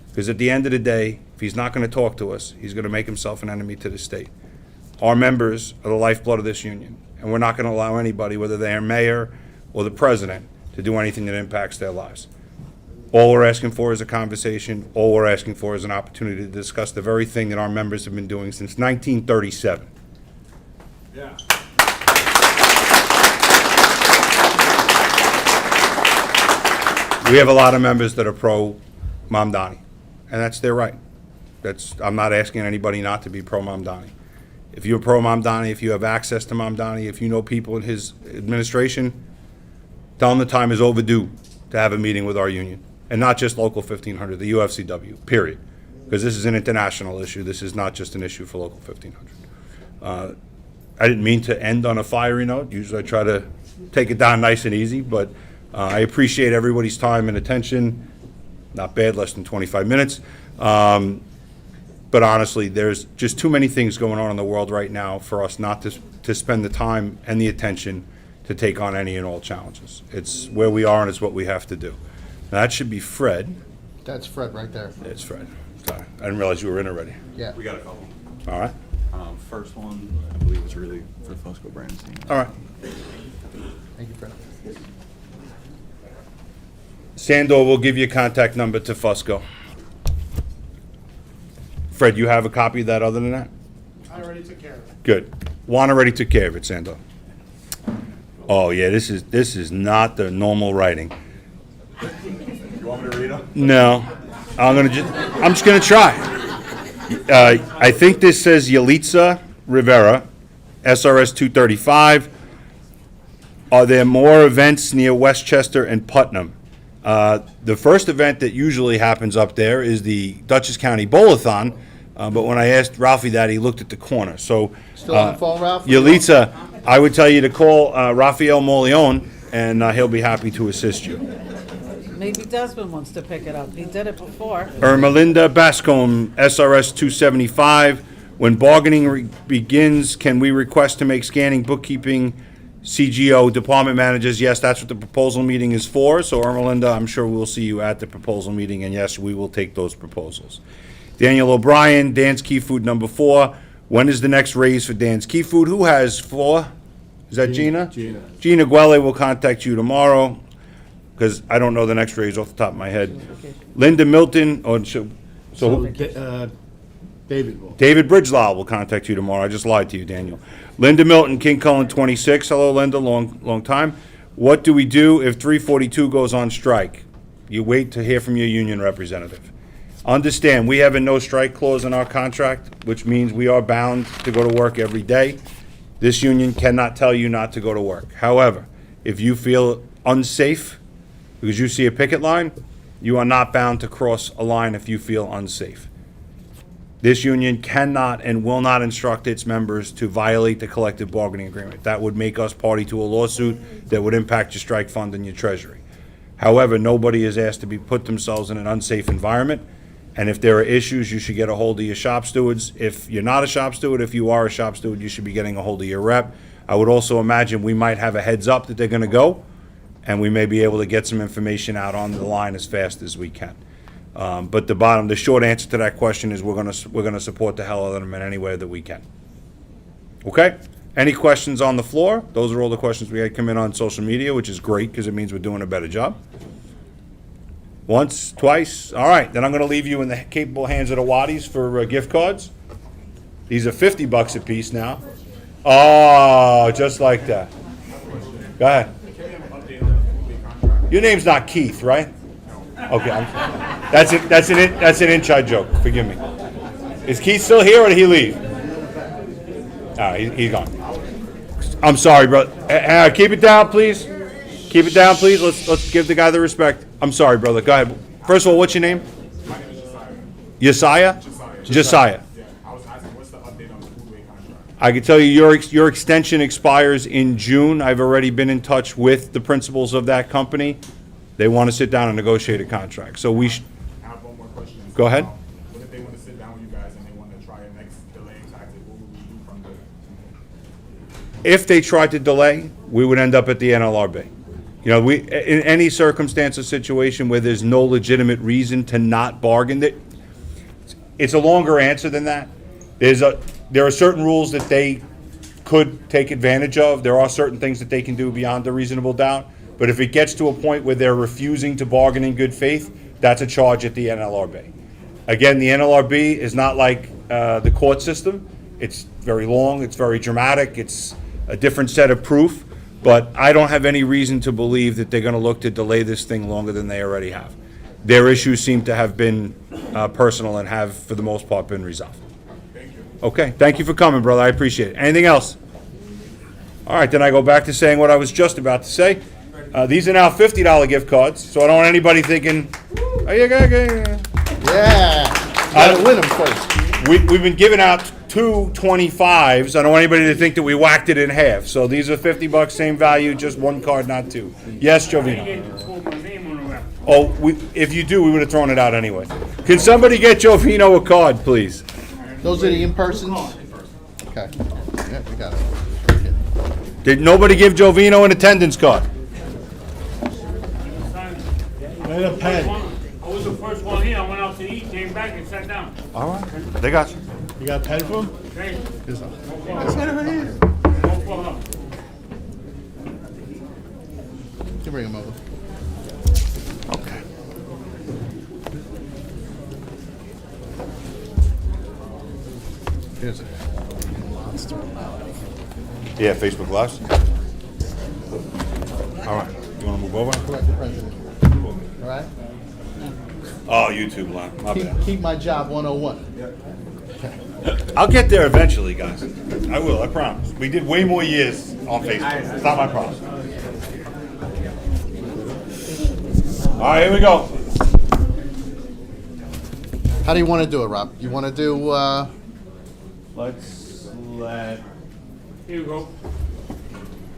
Because at the end of the day, if he's not going to talk to us, he's going to make himself an enemy to the state. Our members are the lifeblood of this union. And we're not going to allow anybody, whether they're mayor or the president, to do anything that impacts their lives. All we're asking for is a conversation. All we're asking for is an opportunity to discuss the very thing that our members have been doing since 1937. Yeah. We have a lot of members that are pro-Mamdani, and that's their right. I'm not asking anybody not to be pro-Mamdani. If you're pro-Mamdani, if you have access to Mamdani, if you know people in his administration, tell him the time is overdue to have a meeting with our union. And not just Local 1500, the UFCW, period. Because this is an international issue. This is not just an issue for Local 1500. I didn't mean to end on a fiery note. Usually I try to take it down nice and easy, but I appreciate everybody's time and attention. Not bad, less than 25 minutes. But honestly, there's just too many things going on in the world right now for us not to spend the time and the attention to take on any and all challenges. It's where we are and it's what we have to do. Now, that should be Fred. That's Fred right there. It's Fred. Sorry, I didn't realize you were in already. Yeah. We got a couple. All right. First one, I believe, is really for Fusco Brands team. All right. Thank you, Fred. Sandor will give you a contact number to Fusco. Fred, you have a copy of that other than that? I already took care of it. Good. Juan already took care of it, Sandor. Oh, yeah, this is not the normal writing. You want me to read them? No. I'm just gonna try. I think this says Yalitza Rivera, SRS 235. Are there more events near Westchester and Putnam? The first event that usually happens up there is the Dutchess County Bowl-a-thon, but when I asked Ralphie that, he looked at the corner. So, Still on the phone, Ralph? Yalitza, I would tell you to call Rafael Molione, and he'll be happy to assist you. Maybe Desmond wants to pick it up. He did it before. Ermelinda Bascom, SRS 275. When bargaining begins, can we request to make scanning, bookkeeping, CGO department managers? Yes, that's what the proposal meeting is for. So, Ermelinda, I'm sure we'll see you at the proposal meeting, and yes, we will take those proposals. Daniel O'Brien, Dan's Key Food number 4. When is the next raise for Dan's Key Food? Who has 4? Is that Gina? Gina. Gina Guelle will contact you tomorrow, because I don't know the next raise off the top of my head. Linda Milton, David will. David Bridgelaw will contact you tomorrow. I just lied to you, Daniel. Linda Milton, King Cullen 26. Hello, Linda, long time. What do we do if 342 goes on strike? You wait to hear from your union representative. Understand, we have a no strike clause in our contract, which means we are bound to go to work every day. This union cannot tell you not to go to work. However, if you feel unsafe because you see a picket line, you are not bound to cross a line if you feel unsafe. This union cannot and will not instruct its members to violate the collective bargaining agreement. That would make us party to a lawsuit that would impact your strike fund and your treasury. However, nobody is asked to put themselves in an unsafe environment, and if there are issues, you should get a hold of your shop stewards. If you're not a shop steward, if you are a shop steward, you should be getting a hold of your rep. I would also imagine we might have a heads up that they're gonna go, and we may be able to get some information out on the line as fast as we can. But the short answer to that question is we're gonna support the hell out of them in any way that we can. Okay? Any questions on the floor? Those are all the questions we had come in on social media, which is great because it means we're doing a better job. Once, twice, all right, then I'm gonna leave you in the capable hands of the Waddies for gift cards. These are $50 a piece now. Oh, just like that. Go ahead. Your name's not Keith, right? Okay, that's an inside joke, forgive me. Is Keith still here or did he leave? All right, he's gone. I'm sorry, bro. Keep it down, please. Keep it down, please. Let's give the guy the respect. I'm sorry, brother. Go ahead. First of all, what's your name? My name is Josiah. Josiah? Josiah. Yeah, I was asking, what's the update on the foodway contract? I can tell you your extension expires in June. I've already been in touch with the principals of that company. They want to sit down and negotiate a contract. So we should. I have one more question. Go ahead. What if they want to sit down with you guys and they want to try a next delaying tactic? What would we do from there? If they tried to delay, we would end up at the NLRB. You know, in any circumstance or situation where there's no legitimate reason to not bargain, it's a longer answer than that. There are certain rules that they could take advantage of. There are certain things that they can do beyond a reasonable doubt. But if it gets to a point where they're refusing to bargain in good faith, that's a charge at the NLRB. Again, the NLRB is not like the court system. It's very long, it's very dramatic, it's a different set of proof. But I don't have any reason to believe that they're going to look to delay this thing longer than they already have. Their issues seem to have been personal and have, for the most part, been resolved. Thank you. Okay, thank you for coming, brother. I appreciate it. Anything else? All right, then I go back to saying what I was just about to say. These are now $50 gift cards, so I don't want anybody thinking, oh, yeah. Gotta win them first. We've been giving out two 25s. I don't want anybody to think that we whacked it in half. So these are $50, same value, just one card, not two. Yes, Jovino? Oh, if you do, we would have thrown it out anyway. Can somebody get Jovino a card, please? Those are the in-persons? Okay. Yeah, we got it. Did nobody give Jovino an attendance card? I was the first one here. I went out to eat, came back and sat down. All right, they got you. You got a pen for him? Hey, You bring them over. Okay. Here's a monster amount of. Yeah, Facebook Lives. All right, you want to move over? Correct the president. All right? Oh, YouTube Live, my bad. Keep my job 101. I'll get there eventually, guys. I will, I promise. We did way more years on Facebook. It's not my problem. All right, here we go. How do you want to do it, Rob? You want to do, Let's let. here you go.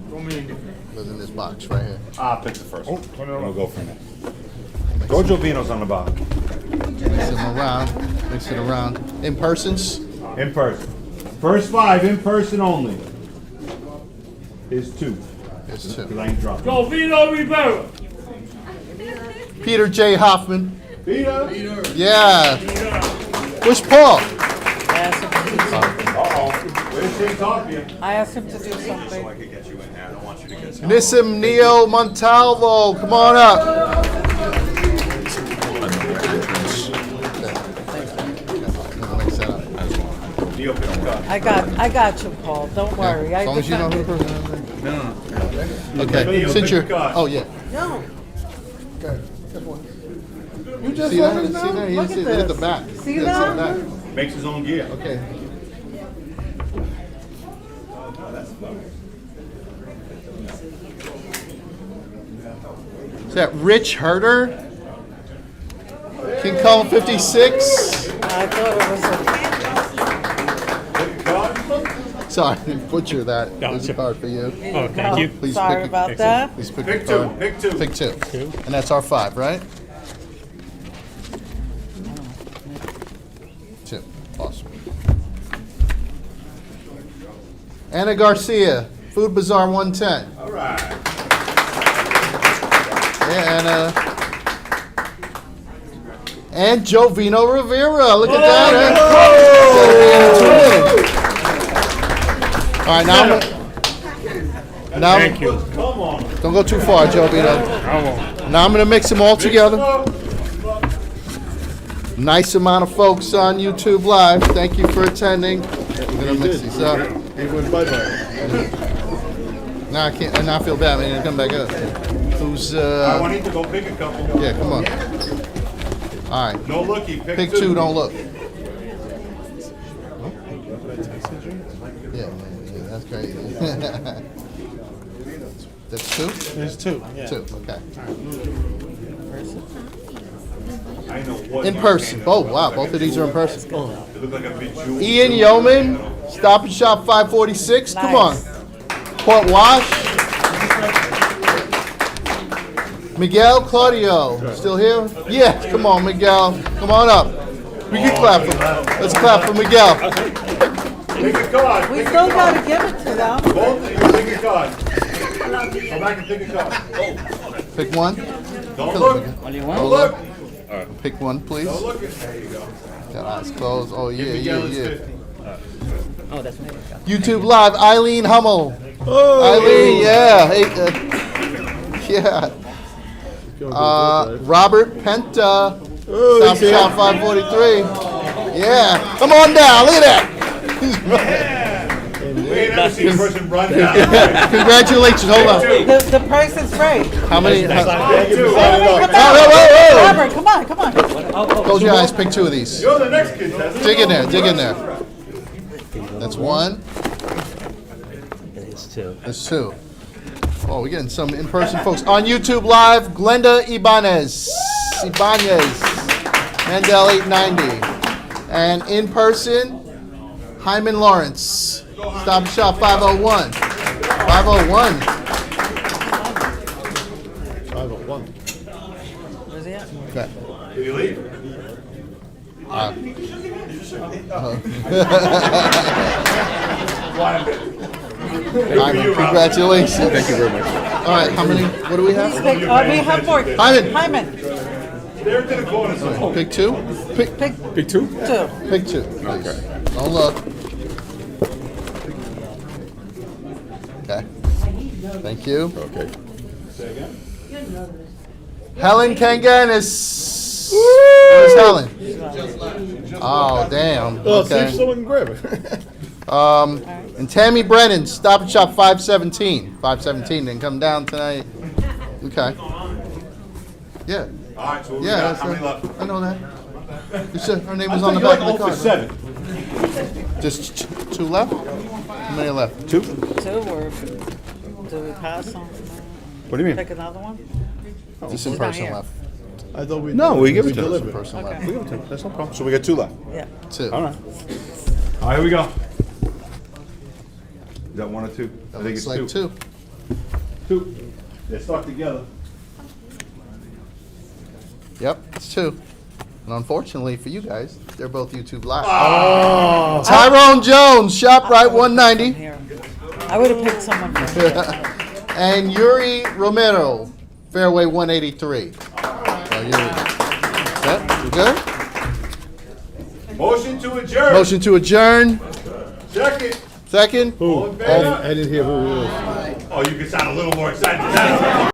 Throw me in there. what's in this box right here? Pick the first one. We'll go from there. Throw Jovino's on the bottom. Mix it around. In-persons? In person. First 5, in person only. Is 2. There's 2. Because I ain't dropping. Go, Vito Rivera. Peter J. Hoffman. Peter. Yeah. Where's Paul? Uh-oh. Where's Jay talking? I asked him to do something. I could get you in there. I don't want you to get Nissim Neo Montalvo. Come on up. I got you, Paul. Don't worry. As long as you know who the person is. Okay, since you're, oh, yeah. No. You just see that? See that? He Look didn't at hit the this. back. See He didn't that? the back. Makes his own gear. Okay. Is that Rich Herder? King Kong 56? I thought it was a Sorry, butcher that. There's a Gotcha. card for you. There Oh, you thank go. you. Please Sorry pick a- about that. Please pick Pick a two, card. pick two. Pick two. Two. And that's our 5, right? 2. Awesome. Anna Garcia, Food Bazaar 110. All right. Yeah, Anna. And Jovino Rivera. Look at that. All right, now now Thank you. Come on. don't go too far, Jovino. I won't. Now I'm gonna mix them all together. Nice amount of folks on YouTube Live. Thank you for attending. I'm gonna mix these up. He went bye-bye. Now I can't. And now I feel bad. Man, come back up. Who's? I want you to go pick a couple. Yeah, come on. All right. No looky, pick Pick two. 2. Don't look. Yeah, that's crazy. That's 2. There's 2, yeah. 2. Okay. I know what In you person. can. Oh wow, both of these are in person. You look like a big Jew. Ian Yeoman, Stop and Shop 546. Come on. Nice. Port Wash. Miguel Claudio, still here? Yes, come on, Miguel. Come on up. We can clap for Let's clap for Miguel. Pick a card. We pick a still card. gotta give it to them. Both of you pick a card. Go back and pick a card. Pick one. Don't look. Don't look. Pick one, please. Don't look. There you go. Got eyes closed. Oh, yeah, Miguel yeah, is yeah. 50. YouTube Live, Eileen Hummel. Eileen, yeah. Hey, yeah. Robert Penta, Stop and Shop 543. Yeah, come on down. Look at that. We ain't never seen a person run down. Congratulations. Hold on. The price is right. How many? Pick two. Wait, come Oh, whoa, whoa, whoa. Robert, come on, come on. Close your eyes. Pick 2 of these. You're the next kid, Tessa. Dig in there. Dig in there. That's 1. It's 2. That's 2. Oh, we're getting some in-person folks. On YouTube Live, Glenda Ibanez. Mandel 890. And in person, Hyman Lawrence. Stop and Shop 501. 501. 501. Where's he at? Okay. Did you leave? Hyman, congratulations. Thank you very much. All right, how many? What do we have? We have more. Hyman. Hyman, There to the corner. So. Pick 2. Pick pick Big 2? 2. Pick 2. Please. Don't look. Okay. Thank you. Okay. Helen Kanganis. Where's Helen? Oh, damn. Well, see if Okay. someone can grab it. And Tammy Brennan, Stop and Shop 517. 517 didn't come down tonight. Okay. Yeah. All right, so we Yeah, got that's how many right. left? I know that. You said her name I was thought on the you back were of the like card. 0 for 7. Just 2 left? How many left? 2? 2 or do we pass on? What do you mean? Pick another one? Just in She's not person here. left. I thought we. No, we give it to Just in them. person left. We give it to them. That's no problem. So we got 2 left. Yeah. 2. All right. All right, here we go. Is that 1 or 2? That I think looks it's like 2. 2. 2. They're stuck together. Yep, it's 2. And unfortunately for you guys, they're both YouTube Live. Oh. Tyrone Jones, ShopRite 190. Here. I would have picked someone from here. And Yuri Romero, Fairway 183. So Yuri. Yep, you good? Motion to adjourn. Motion to adjourn. Second. Second. All in favor? I didn't hear who it was. Oh, you can sound a little more excited than that.